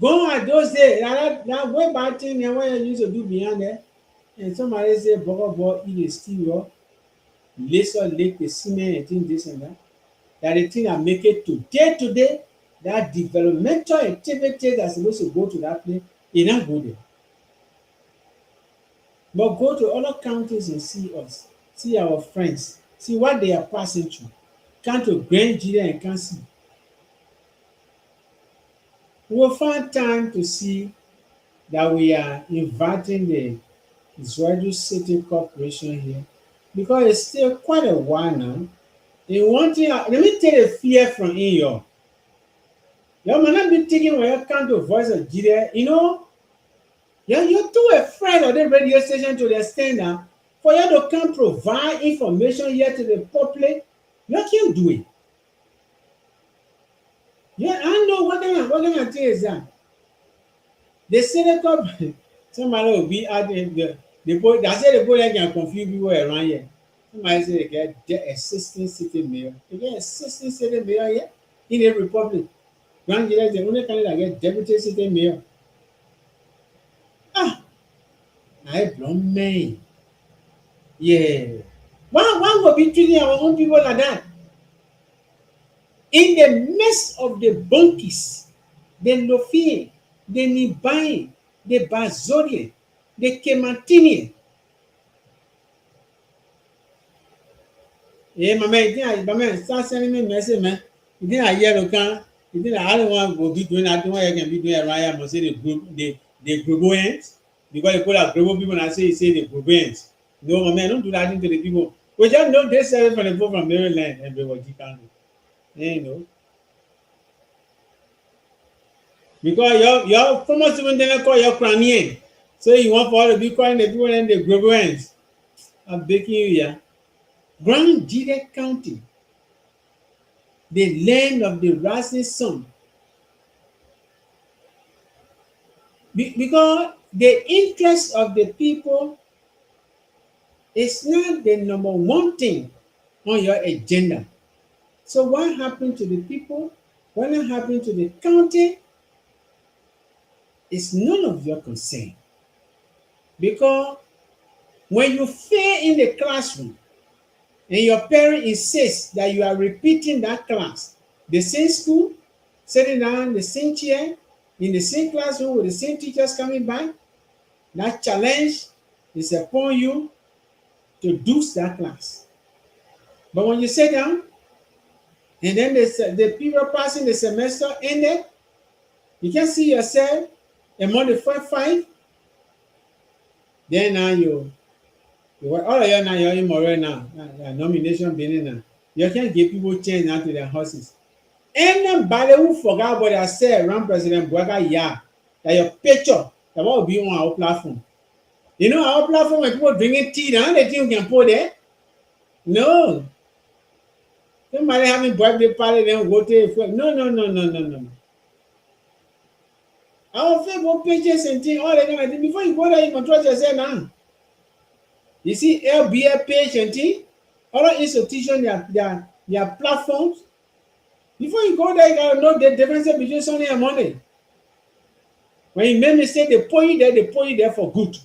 Go at those days, that way bad thing and what you used to do beyond there. And somebody say, boy, eat a steel, lace or lake the cement and things this and that. That the thing that make it today, that developmental activity that's supposed to go to that place, it not go there. But go to other counties and see us, see our friends, see what they are passing through. Come to Grand Jide and can see. We will find time to see that we are inviting the Israeli City Corporation here because it's still quite a while now. And one thing, let me take the fear from in you. You might not be thinking when you come to Voice of Gedeh, you know, you're too afraid of the radio station to the extent that for you to come provide information here to the public, you can't do it. Yeah, I know what kind of thing is that. They say the corporate, somebody will be at the point, I say the point can confuse people around here. Somebody say they get the assistant city mayor. They get assistant city mayor here in the republic. Grand Jide is the only country that get deputy city mayor. Ah, I blame me. Yeah. Why would be treating our own people like that? In the midst of the bunkies, the Lofie, the Nibai, the Bazori, the Kematini. Yeah, my man, start sending me message, man. You think I hear the can? You think I don't want to be doing? I don't want you can be doing around here. I must say the Groboians because they call out Grobo people and I say the Groboians. No, my man, don't do that to the people. We just know they sell it from the people from Maryland and they were Chicano. You know. Because your former superintendent call your Ukrainian. So you want for all to be calling the people and the Groboians. I'm begging you here. Grand Jide County, the land of the rising sun. Because the interest of the people is not the number one thing on your agenda. So what happened to the people? What happened to the county is none of your concern. Because When you fail in the classroom and your parent insists that you are repeating that class, the same school, sitting down in the same chair, in the same classroom with the same teachers coming by, that challenge is upon you to do that class. But when you sit down and then the period passing the semester ended, you can see yourself among the first five, then now all of you now you're immoral now, nomination being now. You can't give people change now to their horses. Anybody who forgot what I said around President Buhari, yeah, that your picture that will be on our platform. You know our platform when people drinking tea, the only thing you can put there? No. Somebody having birthday party, then go to no. Our Facebook pages and things, all that kind of thing. Before you go there, you can trust yourself now. You see LBA page and things, other institutions, their platforms. Before you go there, you gotta know the difference between Sunday and Monday. When you make mistake, they put you there for good.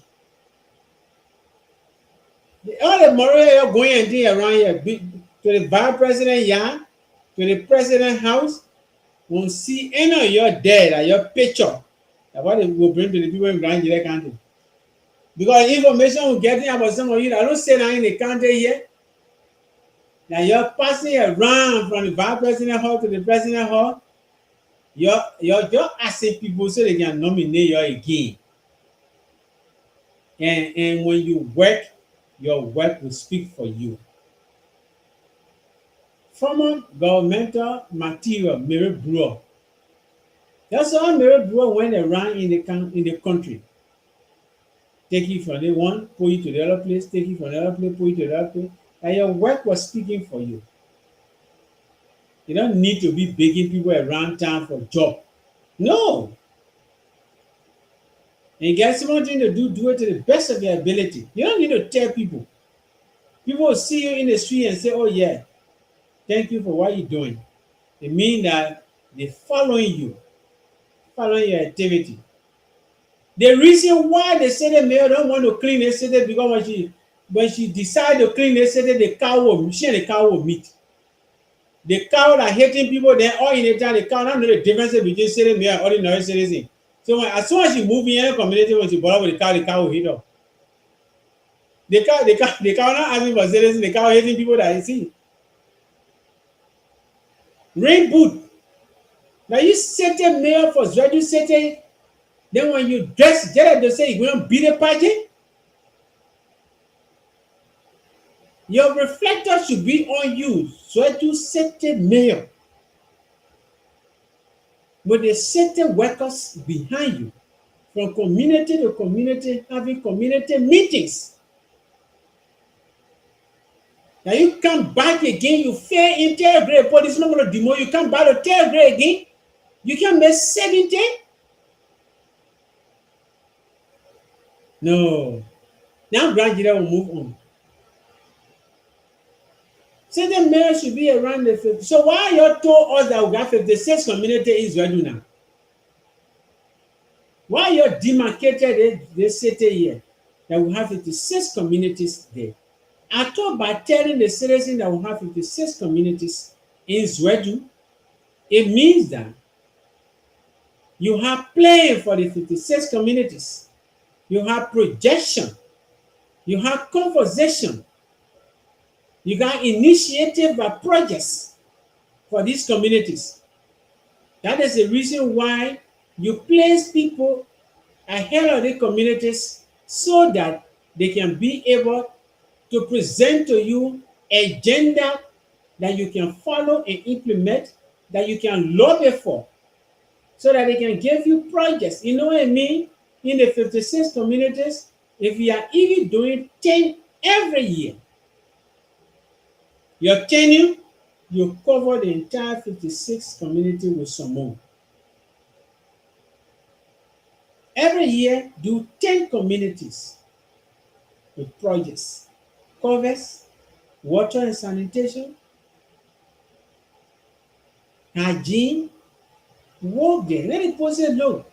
All the moral you're going and doing around here, to the vice president yard, to the president house, won't see any of your dead or your picture. That's what it will bring to the people in Grand Nigeria country. Because information we're getting about some of you that don't say that in the country here, that you're passing around from the vice president hall to the president hall, you're just asking people so they can nominate you again. And when you work, your work will speak for you. Former governmental material, Mary Brewer. That's how Mary Brewer went around in the country. Take you from the one, pull you to the other place, take you from the other place, pull you to the other place. And your work was speaking for you. You don't need to be begging people around town for a job. No. And you get something to do it to the best of your ability. You don't need to tell people. People will see you in the street and say, oh yeah, thank you for what you're doing. It means that they're following you, following your activity. The reason why the city mayor don't want to clean the city because when she decide to clean the city, the cow will meet. The cow that hating people, then all in the time, the cow don't know the difference between city mayor and ordinary citizen. So as soon as she move in any community, when she bother with the cow will hit her. The cow not asking for citizen, the cow hating people that you see. Rain boot. Now you set a mayor for you set a, then when you dress, they say you're going to beat a party. Your reflector should be on you, so you set a mayor. But they set the workers behind you, from community to community, having community meetings. Now you come back again, you fail in third grade, but it's not going to demote. You come back to third grade again, you can make 70. No. Now gradually will move on. So the mayor should be around the 50. So why you told us that we got 56 community is ready now? Why you demarcated the city here that we have 56 communities there? I thought by telling the citizens that we have 56 communities in Zwedu, it means that you have plan for the 56 communities. You have projection. You have conversation. You got initiative by projects for these communities. That is the reason why you place people ahead of the communities so that they can be able to present to you an agenda that you can follow and implement, that you can lobby for, so that they can give you projects. You know what I mean? In the 56 communities, if you are even doing 10 every year, your tenure, you cover the entire 56 community with some more. Every year, do 10 communities with projects. Covers, water and sanitation, hygiene, work there. Let me pose it low.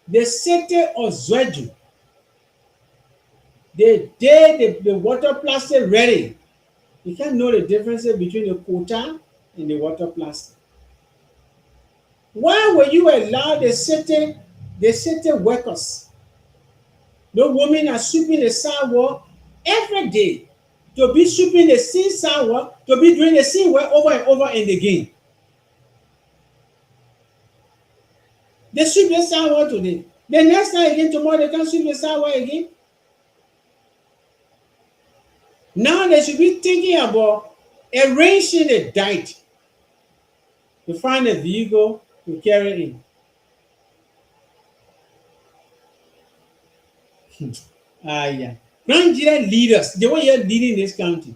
The city of Zwedu The day the water plastic ready, you can't know the difference between the quota and the water plastic. Why will you allow the city workers, the women are sweeping the sidewalk every day, to be sweeping the same sidewalk, to be doing the same work over and over and again? They sweep the sidewalk today. The next time again, tomorrow they can sweep the sidewalk again. Now they should be thinking about arranging a diet to find a vehicle to carry in. Yeah. Nigerian leaders, the way you're leading this country.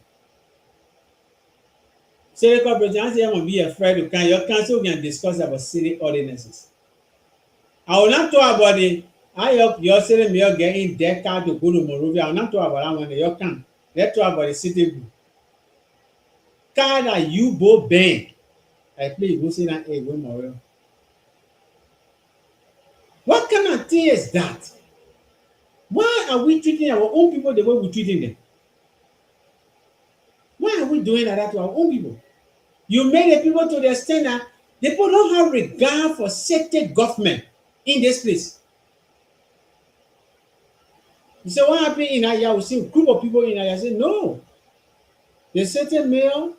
City corporation, I say I'm gonna be afraid to can your council can discuss about city ordinances. I will not talk about the how your city mayor getting their car to go to Monrovia. I will not talk about that one. Your can. Let's talk about the city group. Car that you both bang. I play you go see that hey, go Monrovia. What kind of thing is that? Why are we treating our own people the way we're treating them? Why are we doing like that to our own people? You made the people to the extent that the people don't have regard for state government in this place. You say, what happened in Aya? We see a group of people in Aya say, no. The city mayor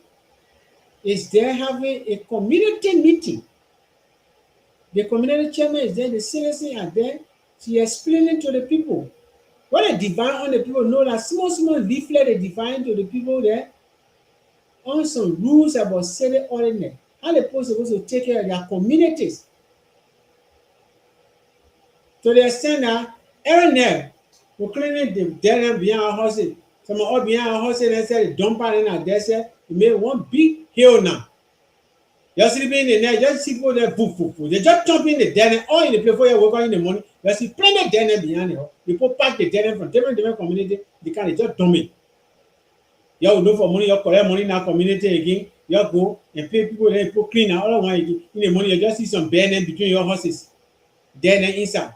is there having a community meeting. The community chairman is there, the citizens are there. She explaining to the people. When they divine on the people, know that small leaflet they divine to the people there on some rules about city ordinance. How the people supposed to take care of their communities. To the extent that every night we're cleaning the dead behind our houses. Some all behind our houses and said dump out in our desert. We made one big hill now. You're sleeping in the night, just see people there, poof, poof, poof. They just jump in the den all in the place before you wake up in the morning. You see plenty of den behind you. People pack the den from different community. They can't just dump it. You will look for money, you collect money in that community again. You go and pay people, then people clean out all of one again. In the morning, you just see some den between your houses. Den inside.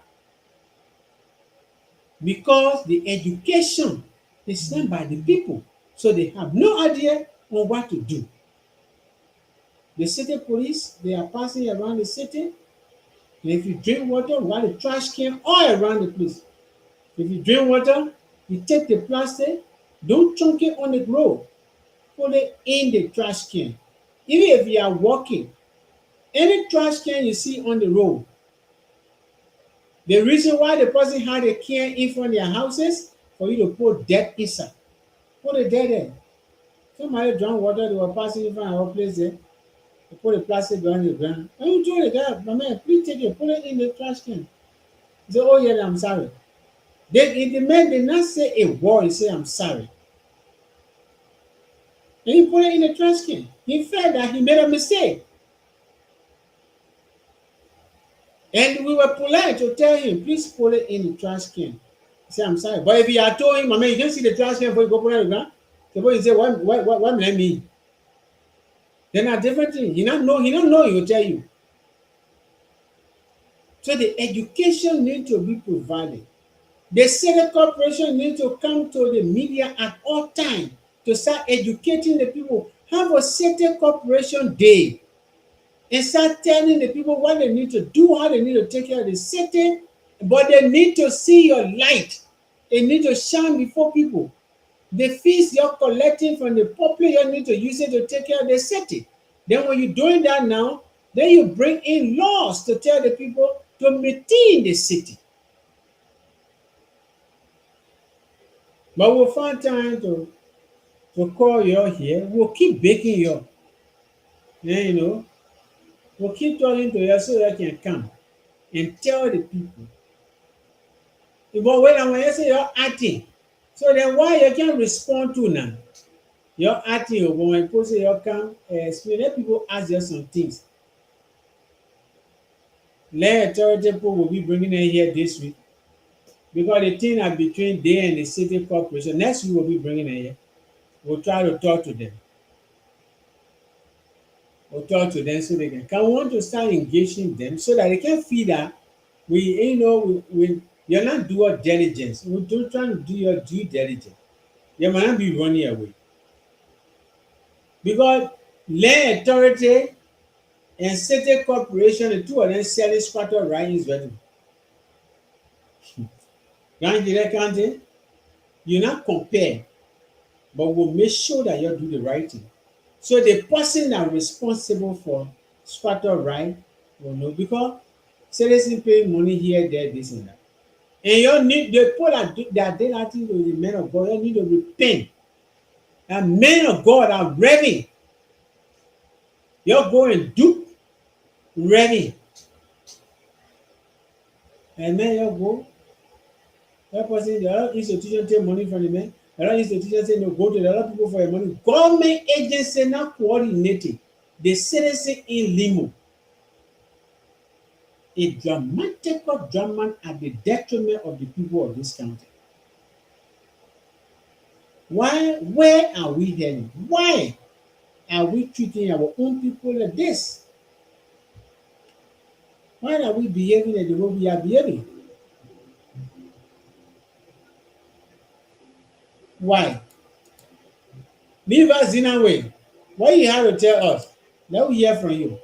Because the education is done by the people, so they have no idea on what to do. The city police, they are passing around the city, and if you drink water, we have the trash can all around the place. If you drink water, you take the plastic, don't chunk it on the road, put it in the trash can. Even if you are walking, any trash can you see on the road, the reason why the person had a can in front of their houses, for you to put dirt inside. Put the dirt there. Somebody drank water, they were passing in front of our place there. They put the plastic behind the ground. And you told the guy, my man, please take it, put it in the trash can. He said, oh yeah, I'm sorry. The man did not say a word, he said, I'm sorry. And he put it in the trash can. He felt that he made a mistake. And we were polite to tell him, please put it in the trash can. He said, I'm sorry. But if you had told him, my man, you don't see the trash can before you go put it in the ground, suppose he said, what may I mean? They're not different things. He don't know, he will tell you. So the education needs to be provided. The city corporation needs to come to the media at all times to start educating the people. Have a city corporation day and start telling the people what they need to do, how they need to take care of the city, but they need to see your light. They need to shine before people. The fees you're collecting from the public, you need to use it to take care of the city. Then when you're doing that now, then you bring in laws to tell the people to maintain the city. But we'll find time to call you here. We'll keep baking you up. And, we'll keep talking to you so that you can come and tell the people. But when you say you're acting, so then why you can't respond to now? You're acting, but when people say you come, explain, let people ask you some things. Let authority people will be bringing in here this week. Because the thing are between they and the city corporation. Next week we'll be bringing in here. We'll try to talk to them. We'll talk to them so they can. We want to start engaging them so that they can feel that we You're not doing diligence. We don't try to do your due diligence. You might not be running away. Because land authority and city corporation, the two of them selling squatter rights ready. Grand County, you not compare, but we'll make sure that you do the right thing. So the person that responsible for squatter right will know because citizens pay money here, there, this and that. And you need the people that did that thing to the men of God, you need to repent. And men of God are ready. You're going do ready. And then you go. That person, the other institution take money from the men. The other institution say no, go to the other people for your money. Government agency not coordinating. The citizen in limo. A dramatical drama at the detriment of the people of this country. Why? Where are we heading? Why are we treating our own people like this? Why are we behaving like the way we are behaving? Why? Leave us in a way. What you have to tell us? Let me hear from you.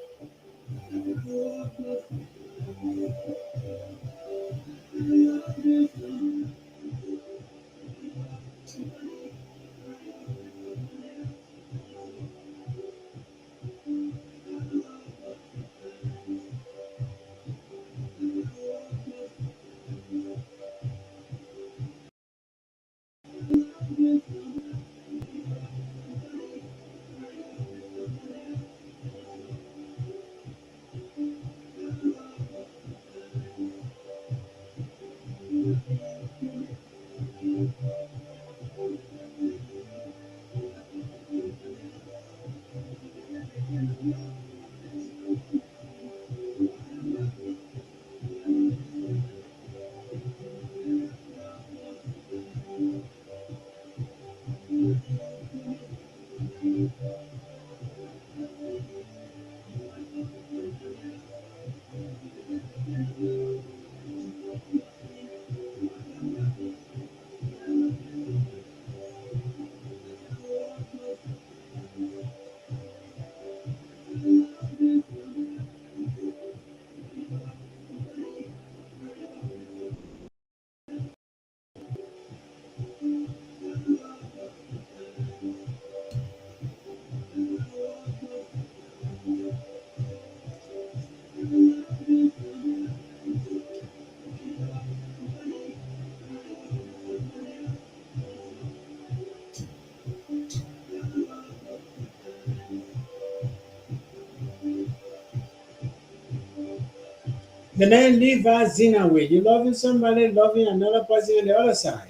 The man leave us in a way. You loving somebody, loving another person on the other side.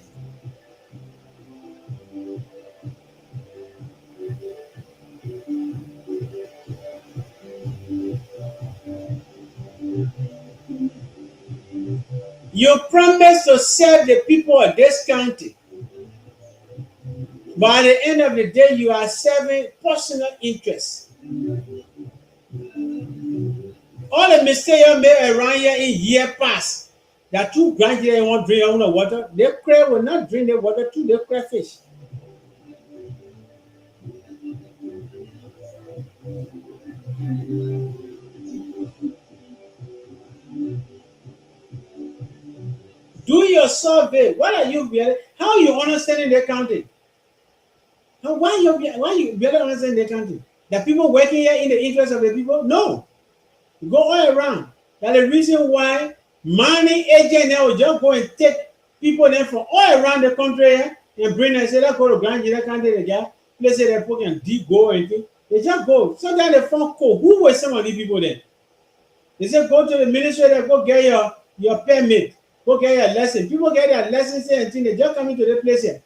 You promise to serve the people of this country. By the end of the day, you are serving personal interests. All the mistakes you made around here in year past, that two grandchildren won't drink your own water, they cry will not drink the water too, they cry fish. Do your survey. What are you bearing? How you understanding the country? Why you better understand the country? The people working here in the interest of the people? No. Go all around. That's the reason why money agent now will just go and take people there from all around the country and bring them and say, let's go to Grand Gila country again. Let's say they put and deep go and thing. They just go. Sometimes they phone call. Who were some of these people there? They say go to the ministry there, go get your permit, go get your lesson. People get their lessons here and thing. They just come into the place here.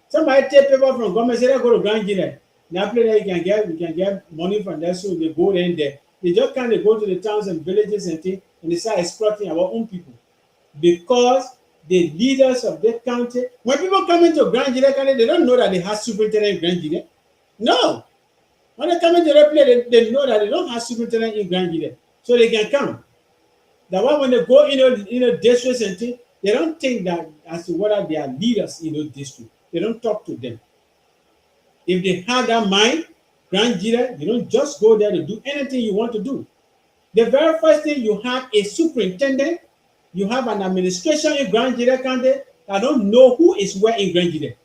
Somebody take paper from government, say let's go to Grand Gila. Now play there you can get money from there, so they go in there. They just kind of go to the towns and villages and things and they start exploiting our own people. Because the leaders of that country, when people come into Grand Gila country, they don't know that they have superintendent in Grand Gila. No. When they come into the place, they know that they don't have superintendent in Grand Gila. So they can come. That why when they go in a districts and things, They don't think that as to whether they are leaders in those districts. They don't talk to them. If they have that mind, Grand Jira, you don't just go there to do anything you want to do. The very first thing you have a superintendent, you have an administration in Grand Jira County that don't know who is where in Grand Jira.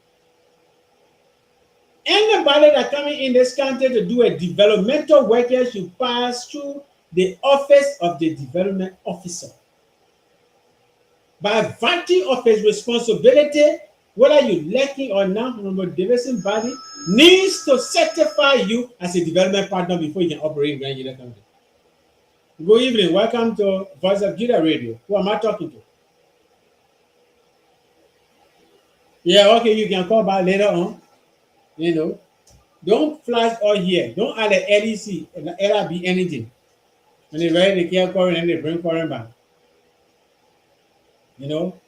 Anybody that coming in this country to do a developmental work here should pass through the office of the development officer. By virtue of his responsibility, whether you like it or not, Honorable Davidson body needs to certify you as a development partner before you can operate in Grand Jira County. Good evening. Welcome to Voice of Gedeh Radio. Who am I talking to? Yeah, okay, you can call back later on. You know, don't flash all here. Don't add the LEC and the LRB anything. When they ready, they care current and they bring current back. You know.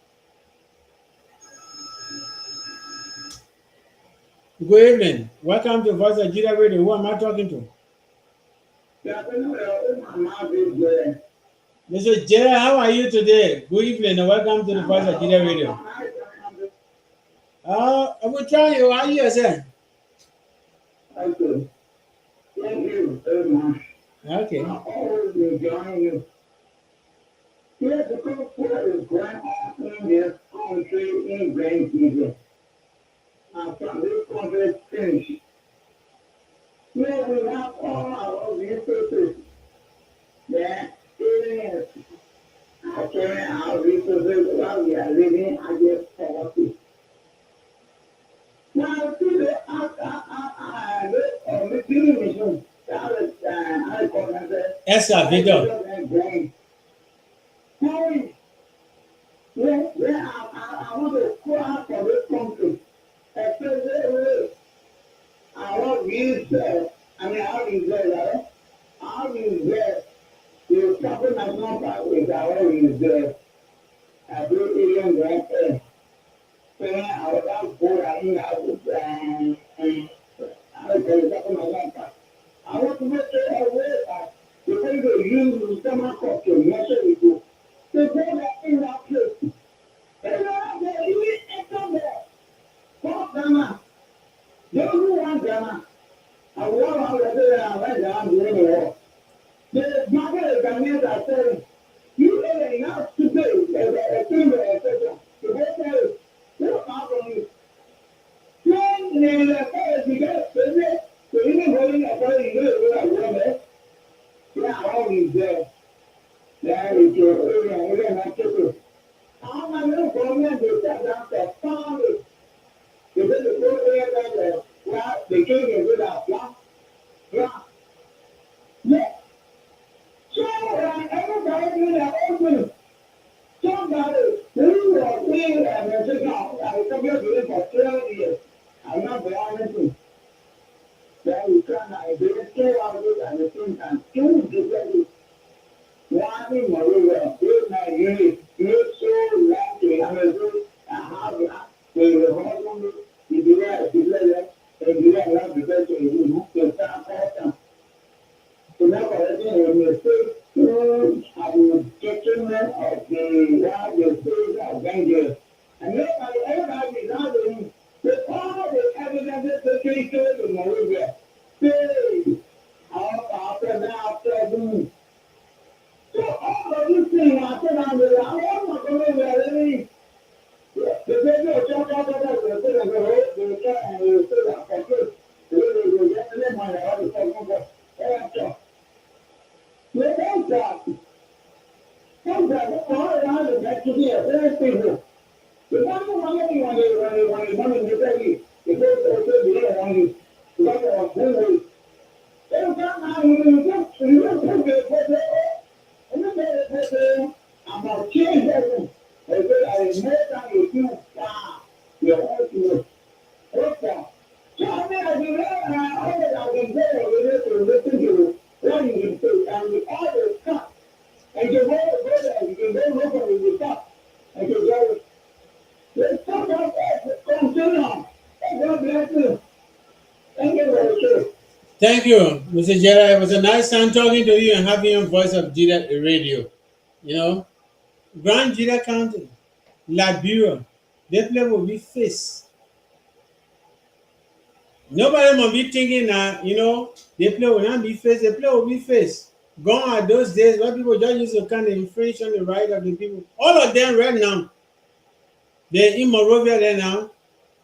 Good evening. Welcome to Voice of Gedeh Radio. Who am I talking to? Mr. Jere, how are you today? Good evening and welcome to the Voice of Gedeh Radio. I will try you. How are you, sir? Okay. Thank you very much. Okay. I always enjoy you. Yes, because what is going on in this country in Grand Jira. And from this country finished. Here we have all our resources that is actually our resources while we are living against poverty. Now, see the mission, I call it Esther Victor. I want to go out for this country, especially our reserve. I mean, our reserve, our reserve. You stop my number with our reserve. I do even right there. Saying I was out for I mean, I was talking my number. I want to make sure I wear that. Because they use some of the measure we do. They go that in that place. They know that you enter there. Stop Ghana. They don't want Ghana. I want to let them right down the war. The market Ghanaians are saying, you ain't enough to do a thing, etc. To go there, what about you? Then they say, because they even holding a party, you know, yeah, always there. There is your area, we don't have to do. All my little government, they sat down to farm it. They did the whole area there, well, they came in with a block. Yeah. Yeah. So, everybody in their own way. Somebody who was here and they said, no, I was coming here for 12 years. I'm not the only thing. Then we try to do it, stay out of it at the same time. Two different one in Maria, two my unit, you so lucky, I mean, I have that. They were holding it, you do that, and you don't have the best of you, you start awesome. So now, when you say, I will get you of the state of danger. And everybody is out there with all the evidence that they can in Maria. Say, after that, so all of these things I said I'm not going to wear any. The baby will jump out of that, they'll say that they'll try and they'll say that for good. They'll get the money out of the phone. They don't talk. Sometimes all around the back to be a very people. The one who want anyone when they want to get ready, they go to the other one, the other one, they don't come out when you don't put it. And then they say, I'm going to change everything. They say, I know that you do, you're all to it. Okay. So I mean, I do that, and I always go with it to listen to what you do, and we always cut. And you go there, you can go look at it, you stop. And you go, there's something else that comes on. And God bless you. Thank you very much. Thank you, Mr. Jera. It was a nice time talking to you and having your Voice of Gedeh Radio. You know, Grand Jira County Liberia, the play will be face. Nobody must be thinking that, the play will not be face, the play will be face. Gone are those days where people just use to kind of infringe on the right of the people. All of them right now, they're in Monrovia there now,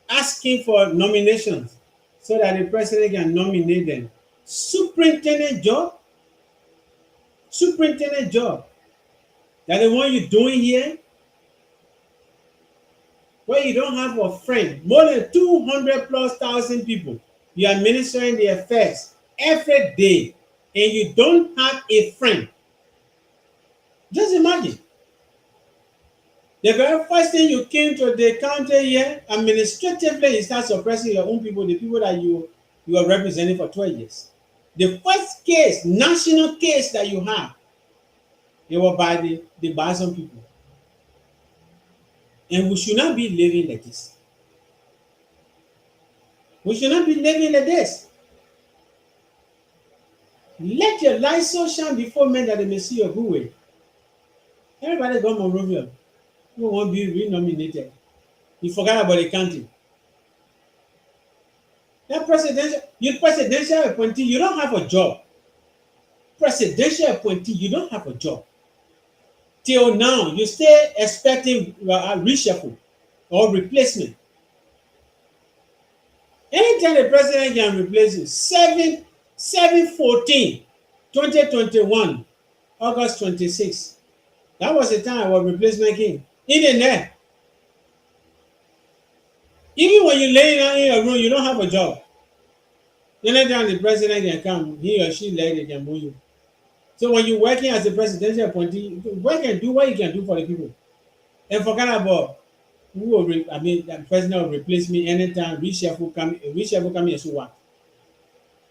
asking for nominations so that the president can nominate them. Superintendent job, superintendent job. That the one you're doing here, where you don't have a friend. More than 200 plus thousand people, you're administering the affairs every day, and you don't have a friend. Just imagine. The very first thing you came to the county here, administratively, you start suppressing your own people, the people that you are representing for 12 years. The first case, national case that you have, it was by the Bison people. And we should not be living like this. We should not be living like this. Let your light so shine before men that they may see your good way. Everybody got Monrovia. Who won't be renominated? You forgot about the county. That presidential appointee, you don't have a job. Presidential appointee, you don't have a job. Till now, you stay expecting a reshuffle or replacement. Anytime the president can replace you, 7/14/2021, August 26. That was the time I was replacement king. In the net. Even when you lay down in your room, you don't have a job. Anytime the president can come, he or she lady can move you. So when you're working as a presidential appointee, you can work and do what you can do for the people. And forget about the president will replace me anytime reshuffle come and so what.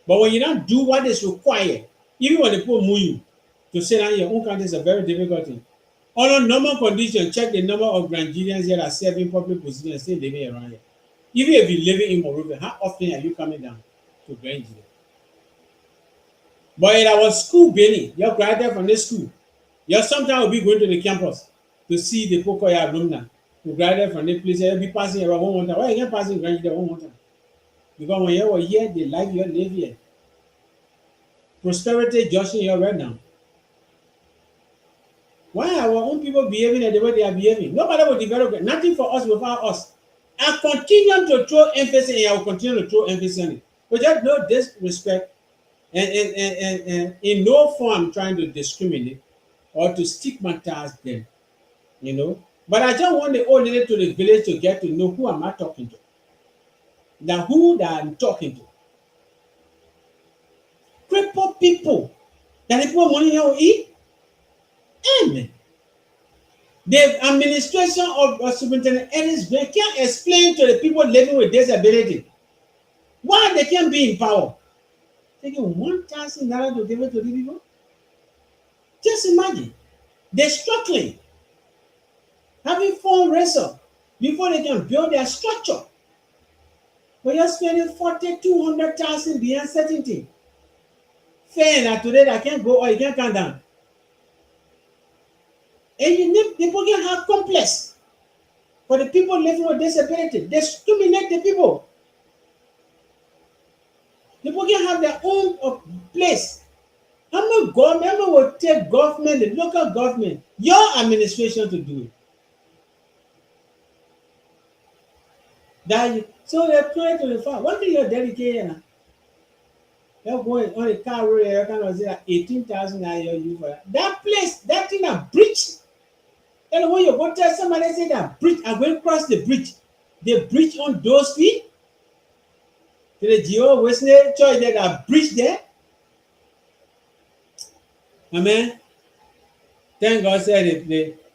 But when you don't do what is required, even when the people move you to sit down in your own country is a very difficult thing. On a normal condition, check the number of Nigerians here that serve in public positions and still living around here. Even if you're living in Monrovia, how often are you coming down to Grand Jide? But in our school, Benny, you're graduated from this school. You sometimes will be going to the campus to see the Pokoya alumni who graduated from the place. You'll be passing around one time. Why you can't pass in Grand Jide one time? Because when you were here, they like you live here. Prosperity judging you right now. Why are our own people behaving the way they are behaving? Nobody will develop it. Nothing for us without us. I continue to throw emphasis and I will continue to throw emphasis on it. But just no disrespect and in no form trying to discriminate or to stigmatize them. But I just want the old lady to the village to get to know who am I talking to. Who that I'm talking to. Crippled people. That the people money here eat. Amen. The administration of Superintendent Ellis Gray can't explain to the people living with disability why they can't be in power. Taking $1,000 to give it to the people? Just imagine. They're struggling. Having phone wrestle before they can build their structure. But you're spending 200,000 the uncertainty. Fair that today that can't go or you can't come down. And you need people can have complex for the people living with disability. Discriminate the people. People can have their own place. How much government will take government, the local government, your administration to do it? So they're trying to the farm. What do you dedicate now? You're going on a car road, you're kind of say 18,000 you for that. That place, that thing a bridge. And when you go tell somebody say that bridge, I'm going to cross the bridge. The bridge on those feet. To the Geo Wesley Church, there's a bridge there. Amen. Thank God said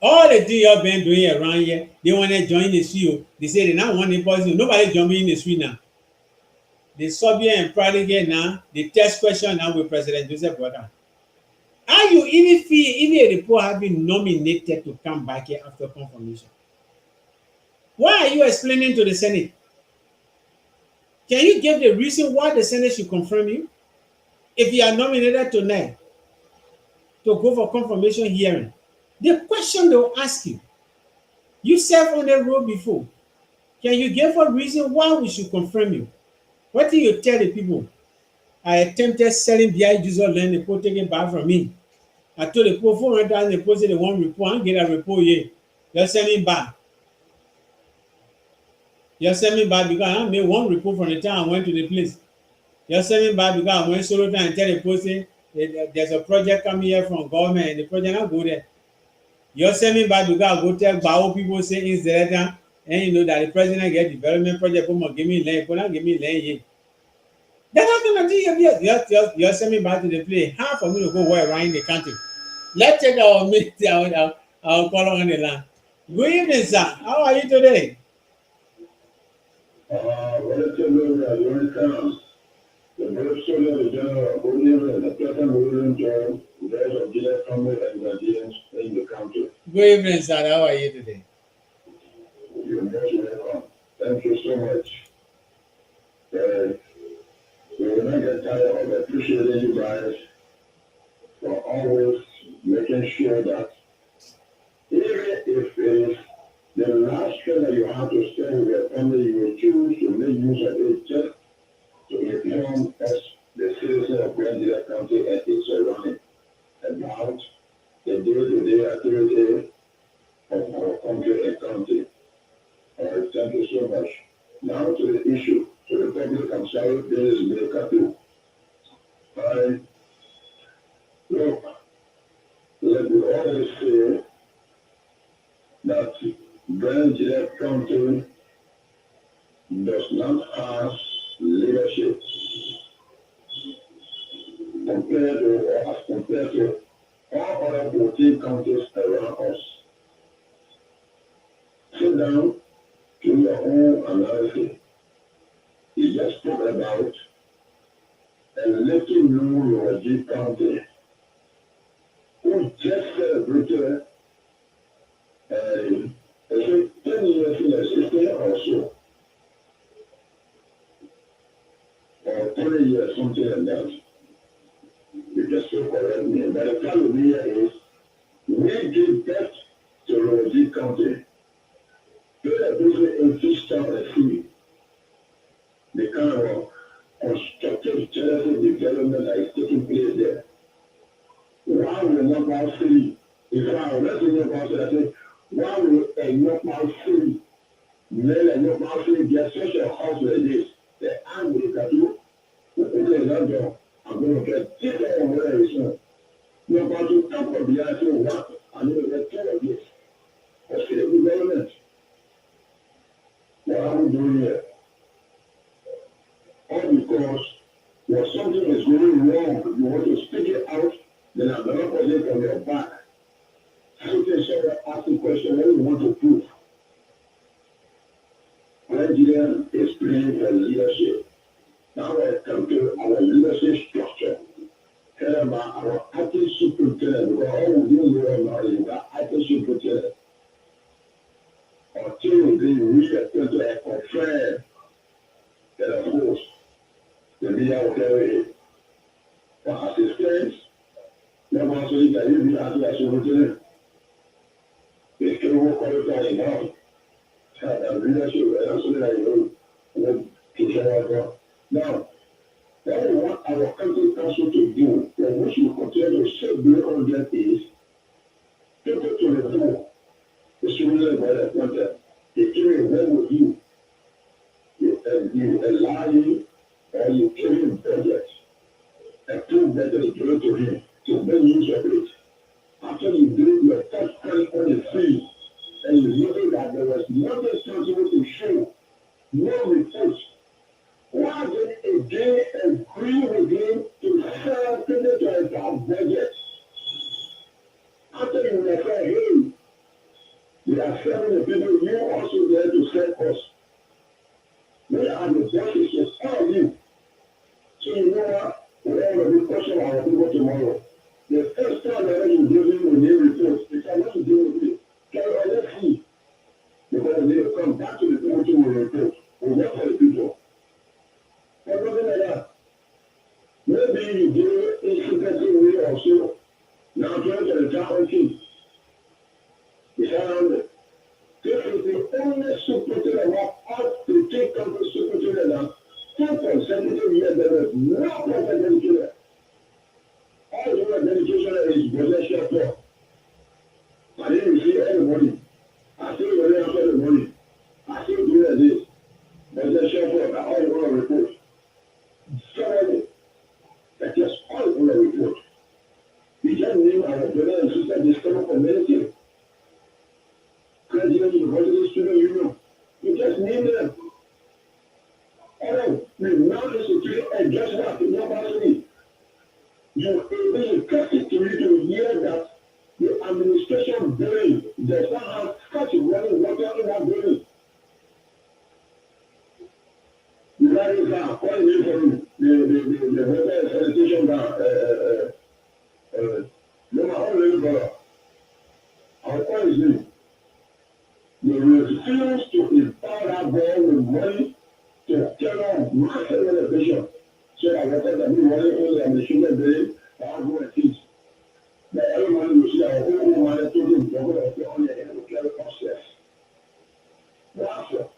all the things you've been doing around here, they want to join the street. They say they not want the person. Nobody jumping in the street now. The Soviet and Prodigal now, the test question now with President Joseph Boda. How you even feel even if the poor have been nominated to come back here after confirmation? Why are you explaining to the Senate? Can you give the reason why the Senate should confirm you? If you are nominated tonight to go for confirmation hearing, the question they will ask you, You served on the road before. Can you give a reason why we should confirm you? What do you tell the people? I attempted selling BI user land, the people taking back from me. I told the people 400,000, the people say they want report, I get a report here. You're sending back. You're sending back because I made one report from the time I went to the place. You're sending back because I went solo time and tell the person there's a project coming here from government and the project not go there. You're sending back because I go tell Bao people say in Zelatan and you know that the president get development project, come give me land, not give me land here. They're not gonna do you're sending back to the place. Half for me to go where around the country. Let's take our meet our call on the land. Good evening, sir. How are you today? Welcome, welcome. The person of the general William and the present William John, Voice of Gedeh family and Nigerians in the country. Good evening, sir. How are you today? You're most welcome. Thank you so much. We will not get tired of appreciating you guys for always making sure that even if it is the last thing that you have to spend with your family, you will choose to make use of it just to inform us, the citizens of Gedeh County and its surrounding, about the day-to-day activity of our country and county. Thank you so much. Now to the issue. To the public, I'm sorry, this is America too. Look, let me always say that Gedeh County does not have leadership compared to or as compared to all other 14 counties around us. Sit down to your own analysis. You just talk about a little known Roger County who just celebrated I think 10 years in existence or so, or 20 years, something like that. You just so correct me. But the problem here is we give birth to Roger County. They are busy in fish town and sea. The kind of constructive jealousy development that is taking place there. Why will not about free? If I was thinking about it, I say, why will a not about free? Men and not about free get such a house like this? The I'm going to do, okay, that job, I'm going to get this on where it's not. You're about to come from the idea what? I'm going to get care of this. What's the development? What are we doing here? All because when something is going wrong, you want to speak it out, then another person from your back. Something someone asks the question, what do you want to prove? Nigeria is playing for leadership. Now I come to our leadership structure. Tell about our acting superintendent, because all we do now is that acting superintendent. Until they reappoint a confirm that of course the media will carry it. For assistance, never also you can be acting as superintendent. They still won't qualify enough. And leadership, and that's what I know to show up. Now, what we want our country council to do, and which we continue to shape the on that is, people to review the similar by the content. They carry well with you. You allow you, or you carry him projects, and prove that they give it to him, to make use of it. After you do your first time on the field, and you know that there was nothing possible to show, no reports. Why then again agree with him to sell to our budget? After you refer him, we are selling the people you also there to sell us. We are the bosses to all you. So you know what? We all will be question our people tomorrow. The first time that you give him a new report, you cannot do with it. Let's see. Because they will come back to the people to report. We work for the people. But nothing like that. Maybe you do a secretive way or so. Now turn to the town king. It's around it. Take yet there is no perfect education. All the education is possession for. I didn't see anybody. I see the way after the money. I see doing this. Possession for. I all want to report. Sorry. That is all want to report. We just name our brother and sister discover community. President University Student Union. You just name them. All we now institute and just what the university. You it is interesting to me to hear that the administration building does not have such running water in that building. The guys are calling me from the water sanitation no matter how many brother. Our point is this. They refuse to empower that boy with money to turn on massive renovation so that water can be running only on the sugar building or go and teach. But every man you see our own money to him to on the educational process. Therefore,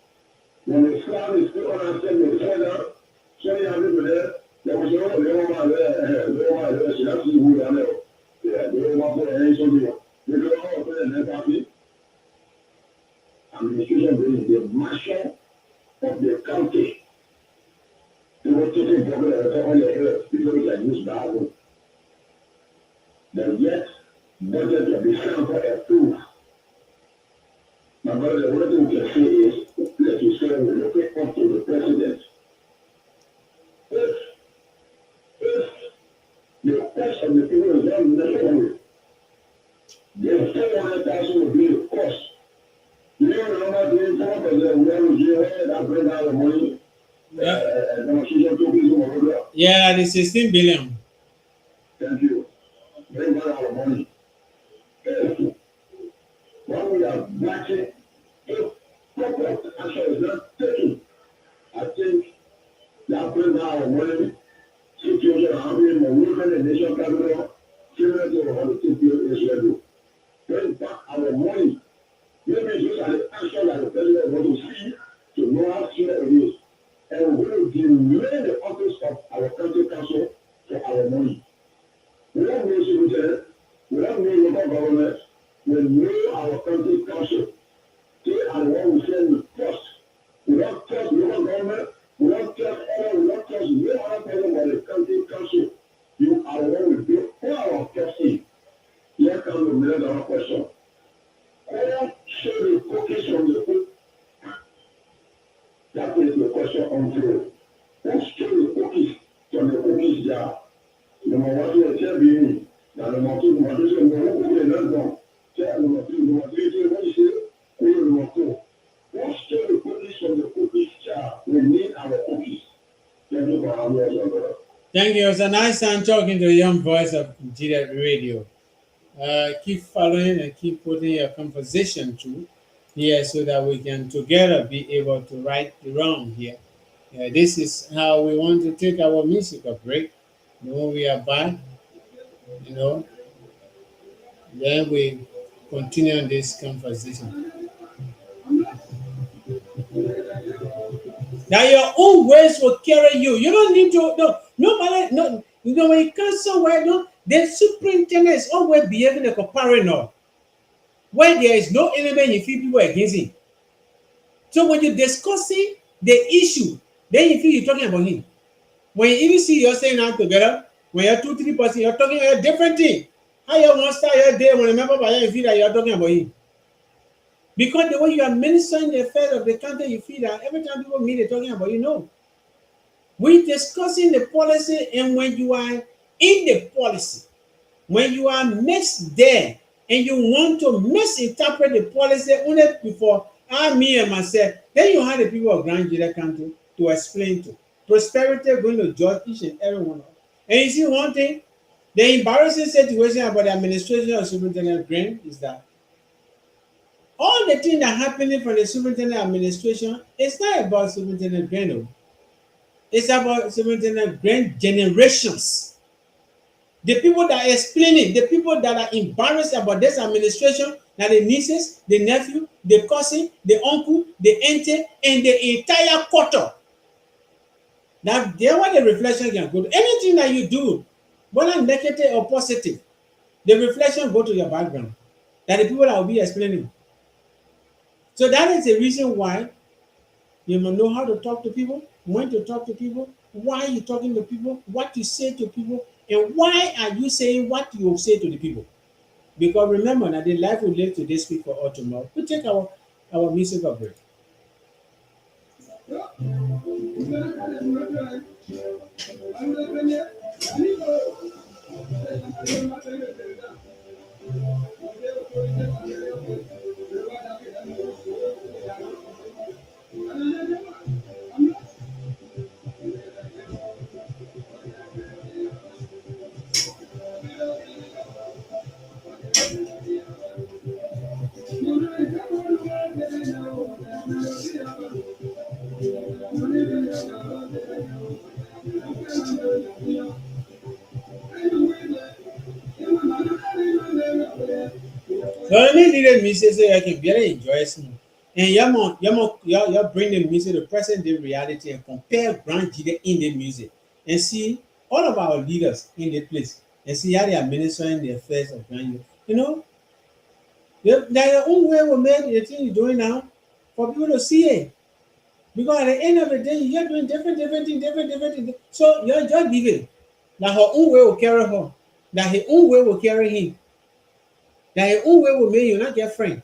when the Islam is still on and said the further, so you have people there was no man there, she has to do that. Yeah, they don't want to any so they don't want to pay the party. Administration brings the marshal of the county. They were taking problem on the earth because they use Bible. Then yet, budget will be sent for approved. My brother, the only thing we can say is, let you say, we look up to the president. If the cost of the people is not necessary, then 400,000 will be the cost. You know, the number doing 4% when we hear that bring out the money. Yeah, the 16 billion. Thank you. Bring out our money. When we are watching, if proper action is not taken, I think that brings out our money. Situation happening in the American nation capital, similar to how the TPO is ready. Bring back our money. Maybe these are the action that the president wants to see to know how serious it is. And we will delay the office of our country council for our money. We don't know civil, we don't know local government, we know our country council. They are the one who send the trust. We don't trust local government, we don't trust all, we don't trust no other person but the country council. You are the one who do all our trusting. Here comes the million-dollar question. Where should the cookies from the cook? That is the question on through. Who stole the cookies from the cookies jar? Number one, you tell me. Now, number two, number three, number one, not done. Tell number two, number three, what you say? Number four. Who stole the cookies from the cookies jar? We need our cookies. Thank you for having us, brother. Thank you. It's a nice time talking to the young voice of Gedeh Radio. Keep following and keep putting your conversation through here so that we can together be able to right the wrong here. This is how we want to take our musical break. When we are back, then we continue on this conversation. That your own ways will carry you. You don't need to, nobody, no, when you come somewhere, the superintendent is always behaving like a paranoid. Where there is no element, you feel people against him. So when you're discussing the issue, then you feel you're talking about him. When you even see you're saying out together, when you're 2-3%, you're talking about a different thing. How you want to start your day when you remember by you feel that you're talking about him. Because the way you are ministering the affairs of the country, you feel that every time people meet, they're talking about you. No. We're discussing the policy, and when you are in the policy, when you are mixed there, and you want to misinterpret the policy only before me and myself, then you have the people of Grand Gedeh Country to explain to. Prosperity is going to judge each and every one of us. And you see one thing, the embarrassing situation about the administration of Superintendent Green is that all the things that are happening from the Superintendent administration, it's not about Superintendent Green. It's about Superintendent Green generations. The people that are explaining, the people that are embarrassed about this administration, now the nieces, the nephew, the cousin, the uncle, the auntie, and the entire quarter. Now, there what the reflection can go to. Anything that you do, whether negative or positive, the reflection go to your background. That the people that will be explaining. So that is the reason why you must know how to talk to people, when to talk to people, why you talking to people, what you say to people, and why are you saying what you say to the people. Because remember that the life we live today speak for all tomorrow. We take our musical break. So let me lead the music so you can really enjoy it. And you bring the music to present day reality and compare grand leader in the music and see all of our leaders in the place and see how they are ministering the affairs of grand youth. You know, their own way will make the thing you're doing now for people to see it. Because at the end of the day, you're doing different things. So you're just giving. That her own way will carry her. That her own way will carry him. That her own way will make you not get friend.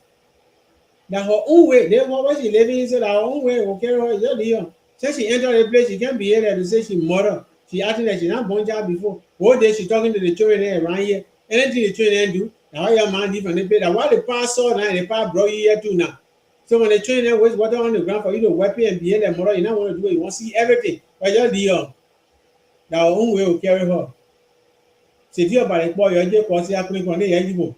That her own way, they what she living inside her own way will carry her. Just leave. Since she enter the place, she can't be here to say she mother. She acting like she not born child before. One day she talking to the children there around here. Anything the children do, now why your man different? They pay that why the pastor now the pastor brought you here too now. So when the children waste water on the ground for you to wipe it and behave their mother, you not want to do it. You want to see everything. But just leave. That her own way will carry her. C'est Dieu par les boys, il y a quoi c'est après qu'on est yéjibo.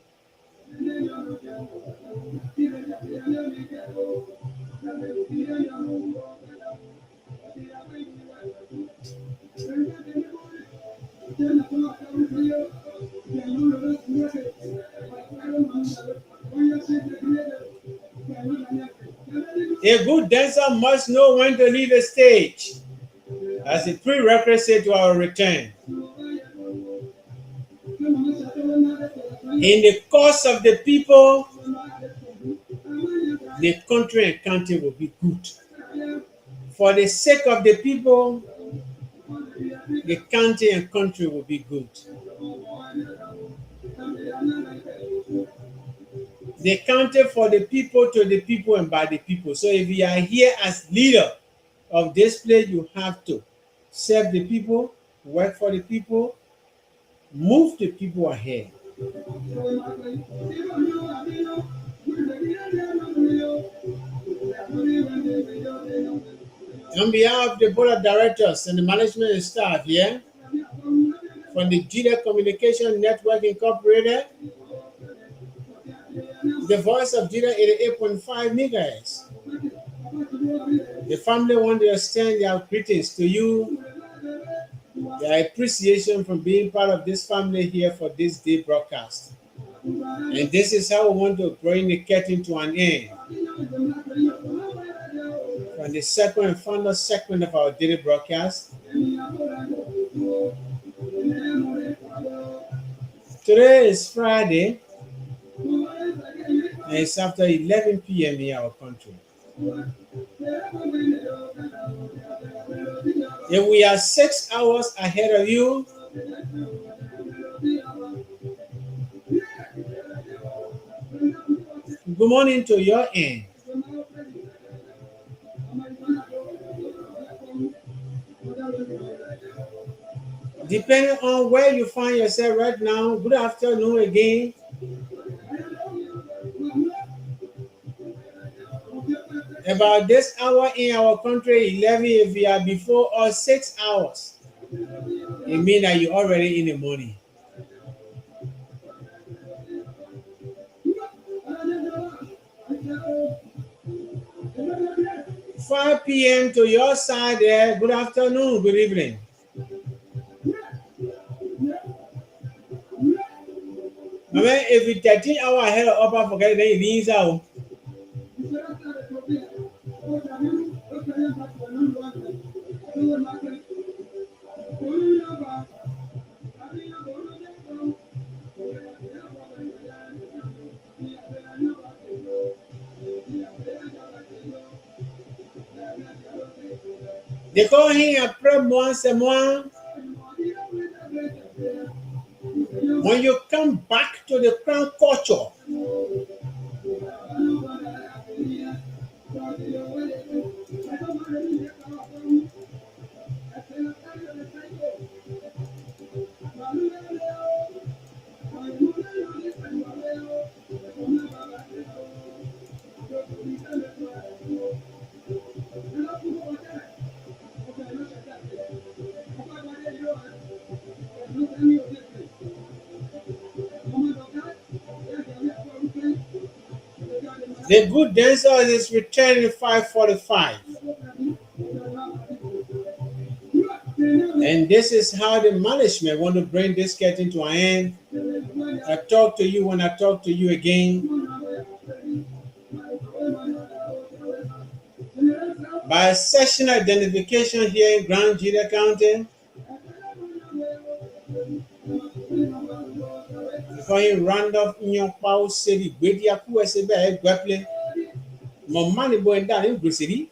A good dancer must know when to leave the stage as a prerequisite to our return. In the cause of the people, the country and county will be good. For the sake of the people, the county and country will be good. They counted for the people, to the people, and by the people. So if you are here as leader of this place, you have to serve the people, work for the people, move the people ahead. On behalf of the board of directors and the management staff here, from the Gedeh Communication Network Incorporated, the Voice of Gedeh 88.5 megahertz. The family want to extend their greetings to you, their appreciation from being part of this family here for this day broadcast. And this is how we want to bring the curtain to an end. From the second and final segment of our daily broadcast. Today is Friday, and it's after 11 p.m. in our country. If we are 6 hours ahead of you, good morning to your end. Depending on where you find yourself right now, good afternoon again. About this hour in our country, 11, if you are before us 6 hours, it means that you're already in the morning. "5 p.m. to your side there, good afternoon, good evening. I mean, if it's 13 hours ahead of upper forget, then it means out. They call him après moi, c'est moi. When you come back to the crown culture, the good dancer is returning 5:45. And this is how the management want to bring this cat into an end. I talk to you when I talk to you again. By section identification here in Grand Jedeh County, before you round up in your power city, with your QSB, grappling, my money going down in City.